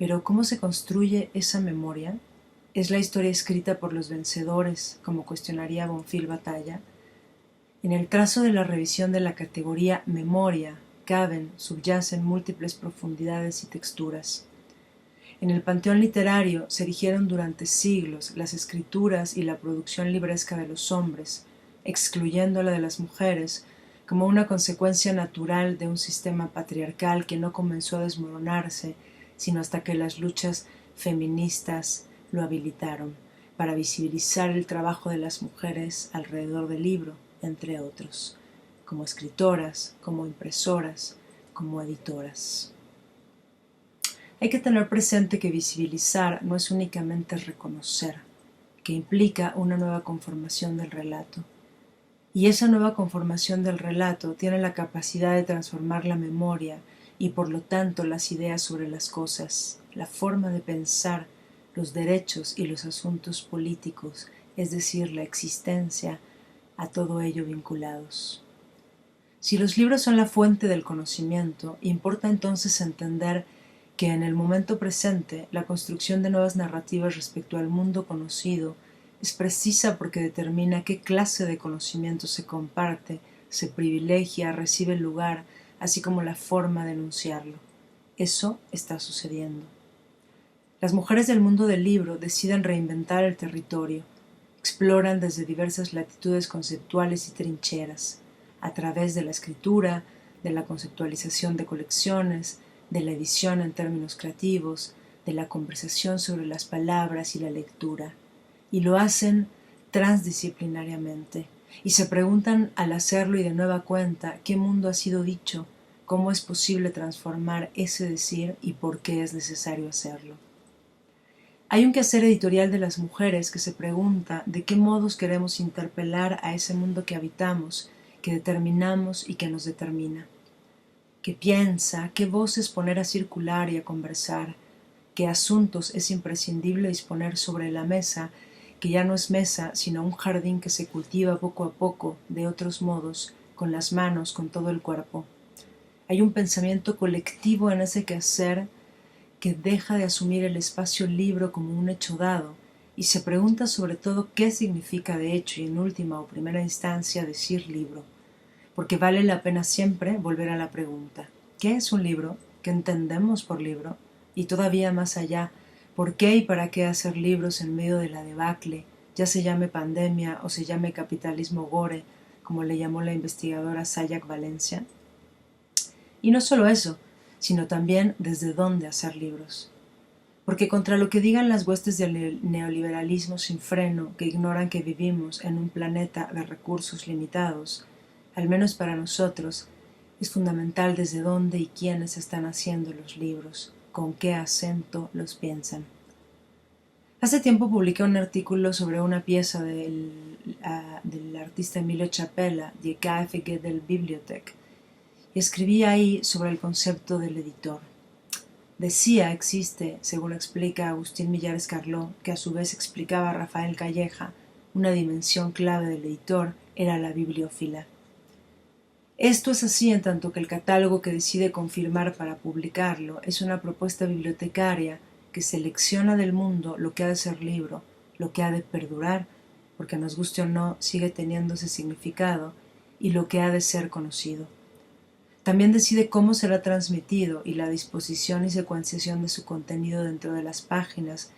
Pero ¿cómo se construye esa memoria? ¿Es la historia escrita por los vencedores, como cuestionaría Bonfil Batalla? En el trazo de la revisión de la categoría memoria subyacen múltiples profundidades y texturas. En el panteón literario se erigieron durante siglos las escrituras y la producción libresca de los hombres, excluyendo la de las mujeres, como una consecuencia natural de un sistema patriarcal que no comenzó a desmoronarse, sino hasta que las luchas feministas lo habilitaron, para visibilizar el trabajo de las mujeres alrededor del libro, entre otros, como escritoras, como impresoras, como editoras. Hay que tener presente que visibilizar no es únicamente reconocer, que implica una nueva conformación del relato. Y esa nueva conformación del relato tiene la capacidad de transformar la memoria y por lo tanto las ideas sobre las cosas, la forma de pensar, los derechos y los asuntos políticos, es decir, la existencia, a todo ello vinculados. Si los libros son la fuente del conocimiento, importa entonces entender que en el momento presente la construcción de nuevas narrativas respecto al mundo conocido es precisa porque determina qué clase de conocimiento se comparte, se privilegia, recibe lugar, así como la forma de enunciarlo. Eso está sucediendo. Las mujeres del mundo del libro deciden reinventar el territorio, exploran desde diversas latitudes conceptuales y trincheras, a través de la escritura, de la conceptualización de colecciones, de la edición en términos creativos, de la conversación sobre las palabras y la lectura, y lo hacen transdisciplinariamente, y se preguntan al hacerlo y de nueva cuenta qué mundo ha sido dicho, cómo es posible transformar ese decir y por qué es necesario hacerlo. Hay un quehacer editorial de las mujeres que se pregunta de qué modos queremos interpelar a ese mundo que habitamos, que determinamos y que nos determina. ¿Qué piensa? ¿Qué voces poner a circular y a conversar? ¿Qué asuntos es imprescindible disponer sobre la mesa, que ya no es mesa, sino un jardín que se cultiva poco a poco, de otros modos, con las manos, con todo el cuerpo? Hay un pensamiento colectivo en ese quehacer que deja de asumir el espacio libro como un hecho dado y se pregunta sobre todo qué significa de hecho y en última o primera instancia decir libro. Porque vale la pena siempre volver a la pregunta, ¿qué es un libro? ¿Qué entendemos por libro? Y todavía más allá, ¿por qué y para qué hacer libros en medio de la debacle, ya se llame pandemia o se llame capitalismo gore, como le llamó la investigadora Sayak Valencia? Y no solo eso, sino también desde dónde hacer libros. Porque contra lo que digan las huestes del neoliberalismo sin freno, que ignoran que vivimos en un planeta de recursos limitados, al menos para nosotros, es fundamental desde dónde y quiénes están haciendo los libros, con qué acento los piensan. Hace tiempo publiqué un artículo sobre una pieza del artista Emilio Chapela, Die KfG del Bibliothek, y escribí ahí sobre el concepto del editor. Decía, existe, según explica Agustín Millares Carló, que a su vez explicaba Rafael Calleja, una dimensión clave del editor era la bibliófila. Esto es así en tanto que el catálogo que decide confirmar para publicarlo es una propuesta bibliotecaria que selecciona del mundo lo que ha de ser libro, lo que ha de perdurar, porque nos guste o no sigue teniendo ese significado, y lo que ha de ser conocido. También decide cómo será transmitido y la disposición y secuenciación de su contenido dentro de las páginas,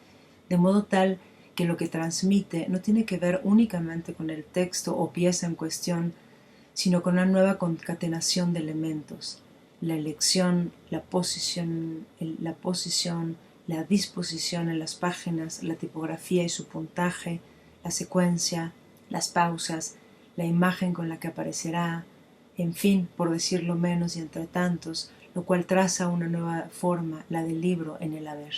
de modo tal que lo que transmite no tiene que ver únicamente con el texto o pieza en cuestión, sino con una nueva concatenación de elementos, la elección, la posición, la disposición en las páginas, la tipografía y su puntaje, la secuencia, las pausas, la imagen con la que aparecerá, en fin, por decirlo menos y entre tantos, lo cual traza una nueva forma, la del libro en el haber.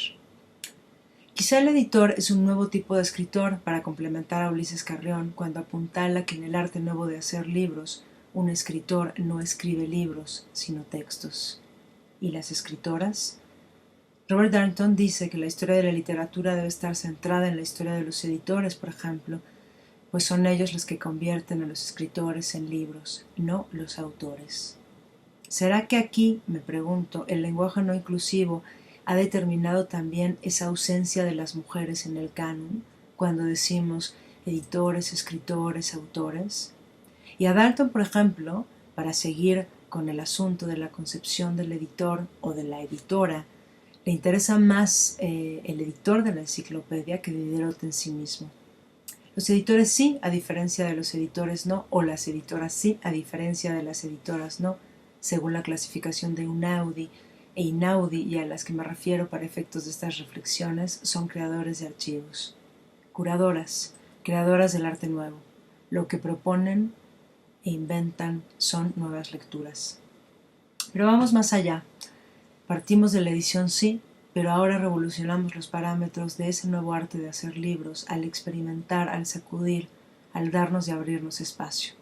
Quizá el editor es un nuevo tipo de escritor para complementar a Ulises Carrión cuando apuntala que en el arte nuevo de hacer libros, un escritor no escribe libros, sino textos. ¿Y las escritoras? Robert Darnton dice que la historia de la literatura debe estar centrada en la historia de los editores, por ejemplo, pues son ellos los que convierten a los escritores en libros, no los autores. ¿Será que aquí, me pregunto, el lenguaje no inclusivo ha determinado también esa ausencia de las mujeres en el canon, cuando decimos editores, escritores, autores? Y a Darnton, por ejemplo, para seguir con el asunto de la concepción del editor o de la editora, le interesa más el editor de la enciclopedia que Diderot en sí mismo. Los editores sí, a diferencia de los editores no, o las editoras sí, a diferencia de las editoras no, según la clasificación de Unaudi e Inaudi, y a las que me refiero para efectos de estas reflexiones, son creadores de archivos. Curadoras, creadoras del arte nuevo. Lo que proponen e inventan son nuevas lecturas. Pero vamos más allá. Partimos de la edición sí, pero ahora revolucionamos los parámetros de ese nuevo arte de hacer libros al experimentar, al sacudir, al darnos y abrirnos espacio.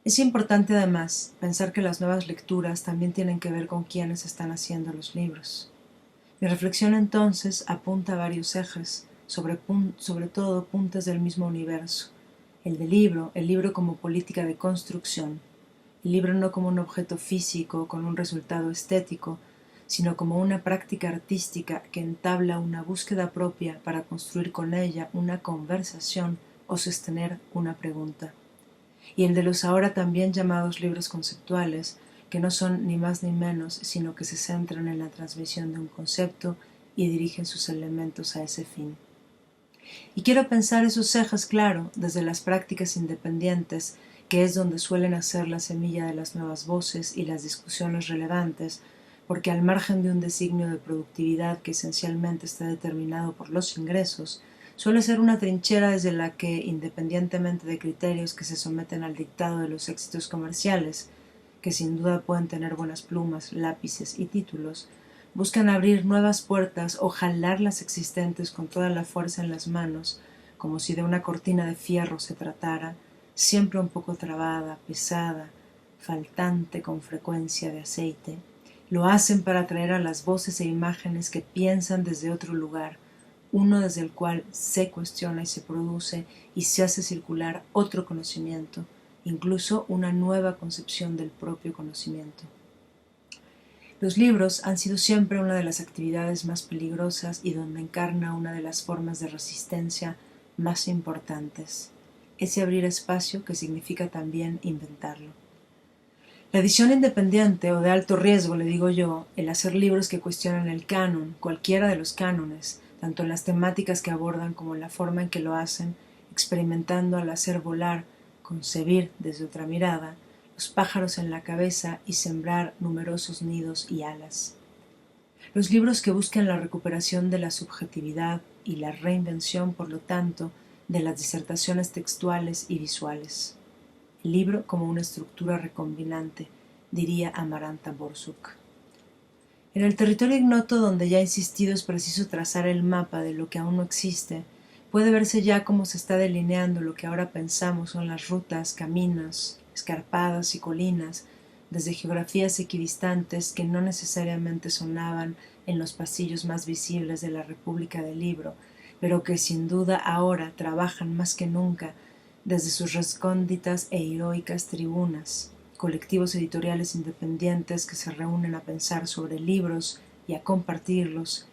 Es importante además pensar que las nuevas lecturas también tienen que ver con quienes están haciendo los libros. Mi reflexión entonces apunta a varios ejes, sobre todo puntas del mismo universo. El libro como política de construcción, el libro no como un objeto físico con un resultado estético, sino como una práctica artística que entabla una búsqueda propia para construir con ella una conversación o sostener una pregunta. Y el de los ahora también llamados libros conceptuales, que no son ni más ni menos, sino que se centran en la transmisión de un concepto y dirigen sus elementos a ese fin. Y quiero pensar esos ejes, claro, desde las prácticas independientes, que es donde suelen hacer la semilla de las nuevas voces y las discusiones relevantes, porque al margen de un designio de productividad que esencialmente está determinado por los ingresos, suele ser una trinchera desde la que, independientemente de criterios que se someten al dictado de los éxitos comerciales, que sin duda pueden tener buenas plumas, lápices y títulos, buscan abrir nuevas puertas o jalar las existentes con toda la fuerza en las manos, como si de una cortina de fierro se tratara, siempre un poco trabada, pesada, faltante con frecuencia de aceite. Lo hacen para atraer a las voces e imágenes que piensan desde otro lugar, uno desde el cual se cuestiona y se produce y se hace circular otro conocimiento, incluso una nueva concepción del propio conocimiento. Los libros han sido siempre una de las actividades más peligrosas y donde encarna una de las formas de resistencia más importantes, ese abrir espacio que significa también inventarlo. La edición independiente o de alto riesgo, le digo yo, el hacer libros que cuestionan el canon, cualquiera de los cánones, tanto en las temáticas que abordan como en la forma en que lo hacen, experimentando al hacer volar, concebir desde otra mirada, los pájaros en la cabeza y sembrar numerosos nidos y alas. Los libros que buscan la recuperación de la subjetividad y la reinvención, por lo tanto, de las disertaciones textuales y visuales. El libro como una estructura recombinante, diría Amaranta Borsuk. En el territorio ignoto donde ya he insistido es preciso trazar el mapa de lo que aún no existe. Puede verse ya cómo se está delineando lo que ahora pensamos son las rutas, caminos, escarpadas y colinas, desde geografías equidistantes que no necesariamente sonaban en los pasillos más visibles de la República del Libro, pero que sin duda ahora trabajan más que nunca desde sus recónditas e heroicas tribunas, colectivos editoriales independientes que se reúnen a pensar sobre libros y a compartirlos,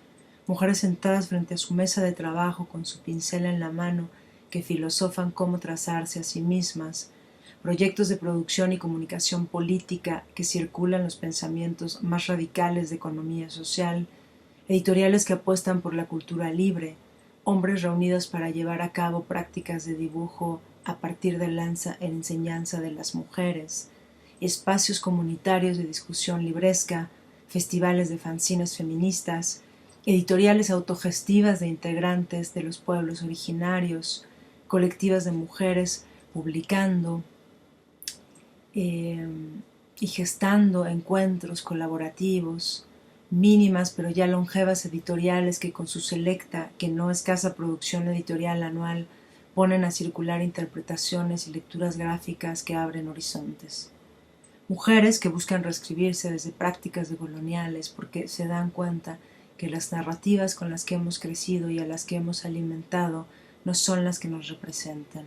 mujeres sentadas frente a su mesa de trabajo con su pincel en la mano que filosofan cómo trazarse a sí mismas, proyectos de producción y comunicación política que circulan los pensamientos más radicales de economía social, editoriales que apuestan por la cultura libre, hombres reunidos para llevar a cabo prácticas de dibujo a partir de la enseñanza de las mujeres, espacios comunitarios de discusión libresca, festivales de fanzines feministas, editoriales autogestivas de integrantes de los pueblos originarios, colectivas de mujeres publicando y gestando encuentros colaborativos, mínimas pero ya longevas editoriales que con su selecta, que no escasa producción editorial anual, ponen a circular interpretaciones y lecturas gráficas que abren horizontes. Mujeres que buscan reescribirse desde prácticas decoloniales porque se dan cuenta que las narrativas con las que hemos crecido y a las que hemos alimentado no son las que nos representan,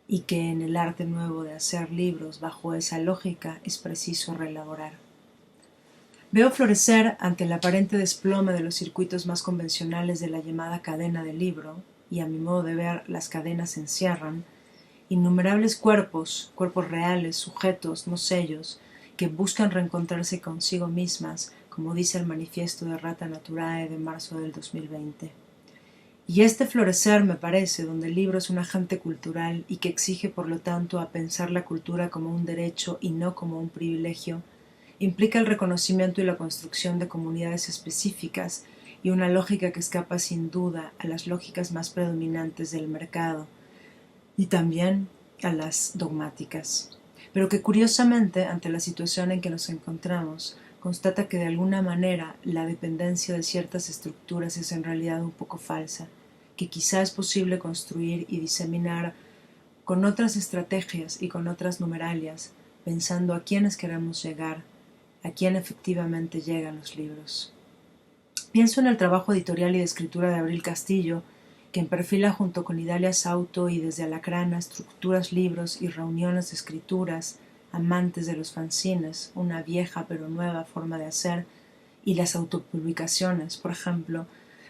y que en el arte nuevo de hacer libros bajo esa lógica es preciso reelaborar. Veo florecer, ante el aparente desplome de los circuitos más convencionales de la llamada cadena del libro, y a mi modo de ver las cadenas encierran, innumerables cuerpos reales, sujetos, no sellos, que buscan reencontrarse consigo mismas, como dice el manifiesto de Rata Naturae de marzo del 2020. Y este florecer, me parece, donde el libro es un agente cultural y que exige por lo tanto a pensar la cultura como un derecho y no como un privilegio, implica el reconocimiento y la construcción de comunidades específicas y una lógica que escapa sin duda a las lógicas más predominantes del mercado y también a las dogmáticas, pero que curiosamente, ante la situación en que nos encontramos, constata que de alguna manera la dependencia de ciertas estructuras es en realidad un poco falsa, que quizá es posible construir y diseminar con otras estrategias y con otras numeralias, pensando a quiénes queremos llegar, a quién efectivamente llegan los libros. Pienso en el trabajo editorial y de escritura de Abril Castillo, quien perfila junto con Idalia Sauto y desde Alacrana estructuras, libros y reuniones de escrituras, amantes de los fanzines, una vieja pero nueva forma de hacer, y las autopublicaciones, por ejemplo,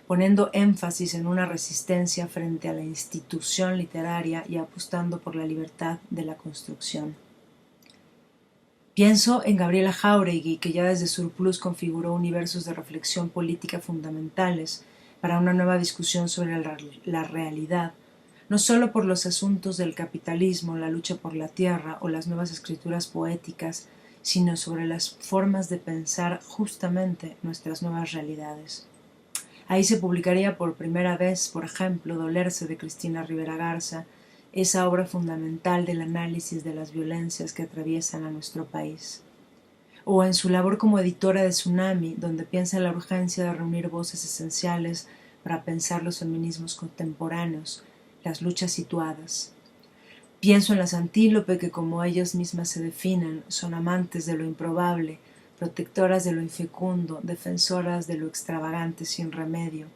poniendo énfasis en una resistencia frente a la institución literaria y apostando por la libertad de la construcción. Pienso en Gabriela Jáuregui, que ya desde Surplus configuró universos de reflexión política fundamentales para una nueva discusión sobre la realidad, no solo por los asuntos del capitalismo, la lucha por la tierra o las nuevas escrituras poéticas, sino sobre las formas de pensar justamente nuestras nuevas realidades. Ahí se publicaría por primera vez, por ejemplo, Dolerse de Cristina Rivera Garza, esa obra fundamental del análisis de las violencias que atraviesan a nuestro país. O en su labor como editora de Tsunami, donde piensa en la urgencia de reunir voces esenciales para pensar los feminismos contemporáneos, las luchas situadas. Pienso en las Antílope, que como ellas mismas se definen, son amantes de lo improbable, protectoras de lo infecundo, defensoras de lo extravagante sin remedio,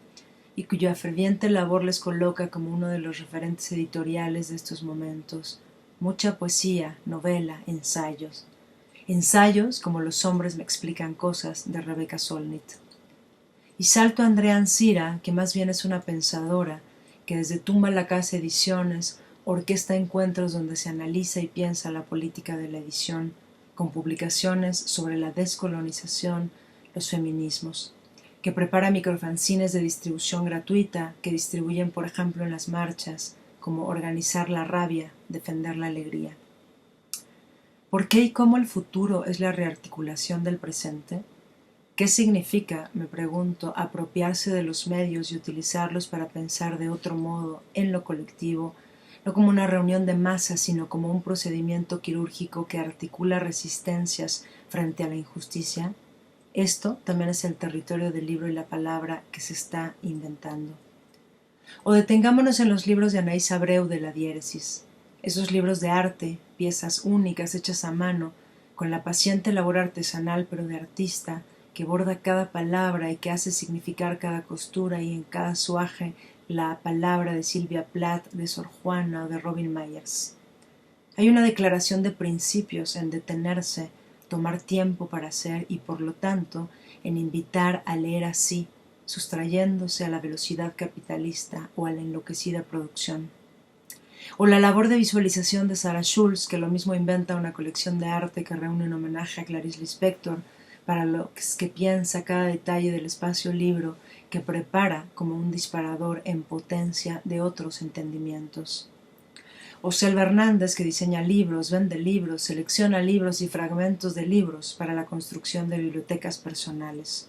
y cuya ferviente labor les coloca como uno de los referentes editoriales de estos momentos. Mucha poesía, novela, ensayos. Ensayos como Los hombres me explican cosas, de Rebecca Solnit. Y salto a Andrea Ancira, que más bien es una pensadora, que desde Tumba la Casa Ediciones orquesta encuentros donde se analiza y piensa la política de la edición, con publicaciones sobre la descolonización, los feminismos, que prepara microfanzines de distribución gratuita que distribuyen, por ejemplo, en las marchas, como Organizar la rabia, defender la alegría. ¿Por qué y cómo el futuro es la rearticulación del presente? ¿Qué significa, me pregunto, apropiarse de los medios y utilizarlos para pensar de otro modo en lo colectivo, no como una reunión de masas, sino como un procedimiento quirúrgico que articula resistencias frente a la injusticia? Esto también es el territorio del libro y la palabra que se está inventando. O detengámonos en los libros de Anaïs Abreu de la Diéresis, esos libros de arte, piezas únicas hechas a mano, con la paciente labor artesanal pero de artista, que borda cada palabra y que hace significar cada costura y en cada suaje la palabra de Silvia Plath, de Sor Juana o de Robin Myers. Hay una declaración de principios en detenerse, tomar tiempo para hacer y, por lo tanto, en invitar a leer así, sustrayéndose a la velocidad capitalista o a la enloquecida producción. O la labor de visualización de Sarah Schultz, que lo mismo inventa una colección de arte que reúne un homenaje a Clarice Lispector, para los que piensa cada detalle del espacio libro que prepara como un disparador en potencia de otros entendimientos. O Selva Hernández, que diseña libros, vende libros, selecciona libros y fragmentos de libros para la construcción de bibliotecas personales.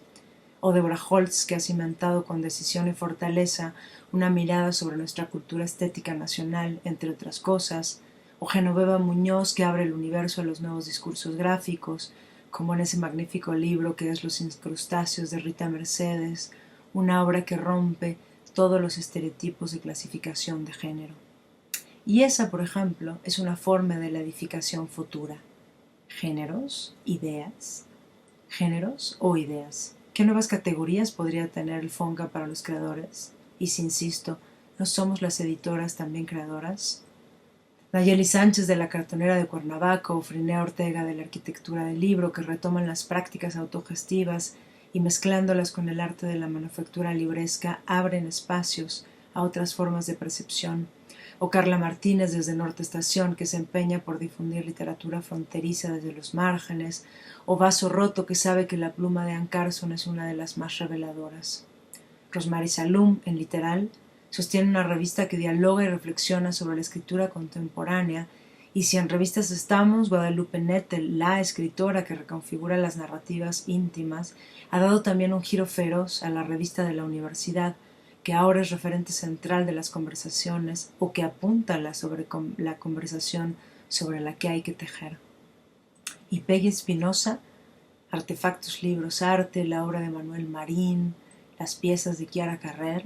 O Deborah Holtz, que ha cimentado con decisión y fortaleza una mirada sobre nuestra cultura estética nacional, entre otras cosas. O Genoveva Muñoz, que abre el universo a los nuevos discursos gráficos, como en ese magnífico libro que es Los incrustáceos de Rita Mercedes, una obra que rompe todos los estereotipos de clasificación de género. Y esa, por ejemplo, es una forma de la edificación futura. ¿Géneros? ¿Ideas? ¿Géneros o ideas? ¿Qué nuevas categorías podría tener el FONCA para los creadores? Y si insisto, ¿no somos las editoras también creadoras? Nayeli Sánchez de la Cartonera de Cuernavaca o Frinea Ortega de la Arquitectura del Libro, que retoman las prácticas autogestivas y mezclándolas con el arte de la manufactura libresca abren espacios a otras formas de percepción. O Carla Martínez desde Norte Estación, que se empeña por difundir literatura fronteriza desde los márgenes, o Vaso Roto, que sabe que la pluma de Ann Carson es una de las más reveladoras. Rosmary Salum, en Literal, sostiene una revista que dialoga y reflexiona sobre la escritura contemporánea, y si en revistas estamos, Guadalupe Nettel, la escritora que reconfigura las narrativas íntimas, ha dado también un giro feroz a la revista de la universidad, que ahora es referente central de las conversaciones o que apunta sobre la conversación sobre la que hay que tejer. Y Peggy Espinosa, Artefactos, Libros, Arte, la obra de Manuel Marín, las piezas de Chiara Carrer.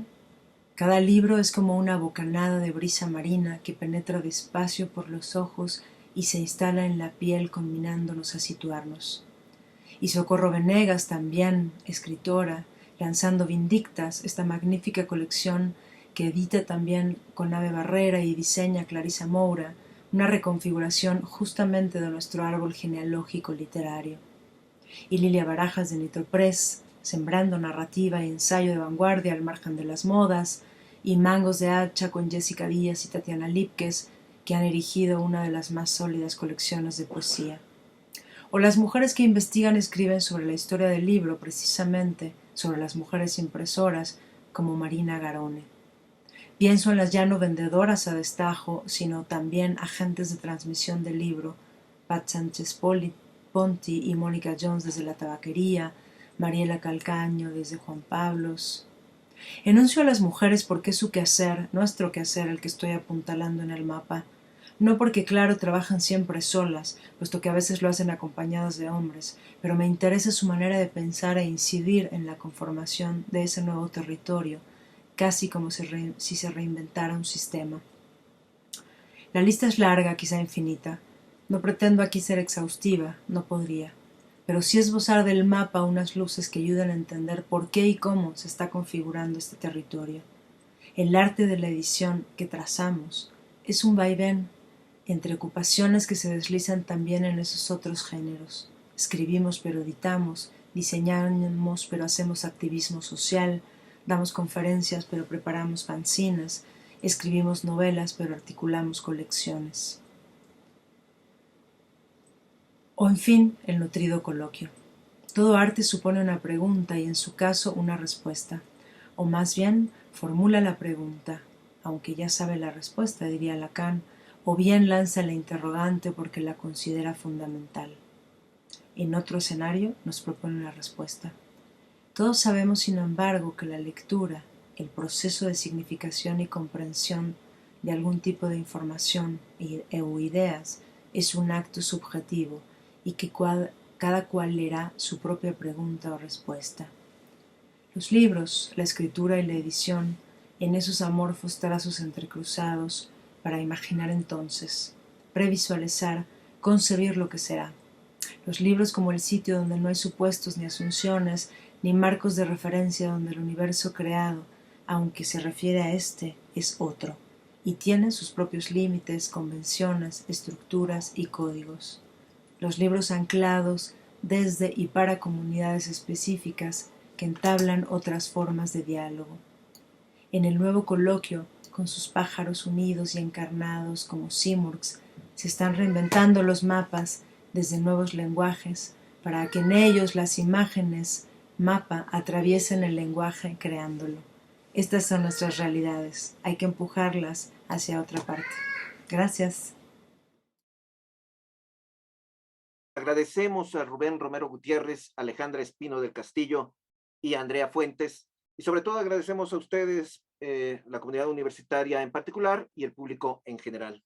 Cada libro es como una bocanada de brisa marina que penetra despacio por los ojos y se instala en la piel combinándonos a situarnos. Y Socorro Venegas, también escritora, lanzando Vindictas, esta magnífica colección que edita también con Ave Barrera y diseña Clarisa Moura, una reconfiguración justamente de nuestro árbol genealógico literario. Y Lilia Barajas de Nitro Press, sembrando narrativa y ensayo de vanguardia al margen de las modas, y Mangos de Hacha con Jessica Díaz y Tatiana Lípquez, que han erigido una de las más sólidas colecciones de poesía. O las mujeres que investigan y escriben sobre la historia del libro, precisamente sobre las mujeres impresoras, como Marina Garone. Pienso en las ya no vendedoras a destajo, sino también agentes de transmisión del libro, Pat Sánchez Ponti y Mónica Jones desde la tabaquería, Mariela Calcaño desde Juan Pablos. Enuncio a las mujeres porque es su quehacer, nuestro quehacer, el que estoy apuntalando en el mapa. No porque, claro, trabajan siempre solas, puesto que a veces lo hacen acompañadas de hombres, pero me interesa su manera de pensar e incidir en la conformación de ese nuevo territorio, casi como si se reinventara un sistema. La lista es larga, quizá infinita. No pretendo aquí ser exhaustiva, no podría, pero sí esbozar del mapa unas luces que ayudan a entender por qué y cómo se está configurando este territorio. El arte de la edición que trazamos es un vaivén entre ocupaciones que se deslizan también en esos otros géneros. Escribimos pero editamos, diseñamos pero hacemos activismo social, damos conferencias pero preparamos fanzines, escribimos novelas pero articulamos colecciones. O en fin, el nutrido coloquio. Todo arte supone una pregunta y en su caso una respuesta, o más bien formula la pregunta, aunque ya sabe la respuesta, diría Lacan, o bien lanza la interrogante porque la considera fundamental. En otro escenario nos propone una respuesta. Todos sabemos, sin embargo, que la lectura, el proceso de significación y comprensión de algún tipo de información o ideas, es un acto subjetivo y que cada cual leerá su propia pregunta o respuesta. Los libros, la escritura y la edición, en esos amorfos trazos entrecruzados, para imaginar entonces, previsualizar, concebir lo que será. Los libros como el sitio donde no hay supuestos ni asunciones, ni marcos de referencia donde el universo creado, aunque se refiere a este, es otro, y tiene sus propios límites, convenciones, estructuras y códigos. Los libros anclados desde y para comunidades específicas que entablan otras formas de diálogo. En el nuevo coloquio, con sus pájaros unidos y encarnados como simurgs, se están reinventando los mapas desde nuevos lenguajes para que en ellos las imágenes mapa atraviesen el lenguaje creándolo. Estas son nuestras realidades. Hay que empujarlas hacia otra parte. Gracias. Agradecemos a Rubén Romero Gutiérrez, Alejandra Espino del Castillo y a Andrea Fuentes. Y sobre todo agradecemos a ustedes, la comunidad universitaria en particular y el público en general.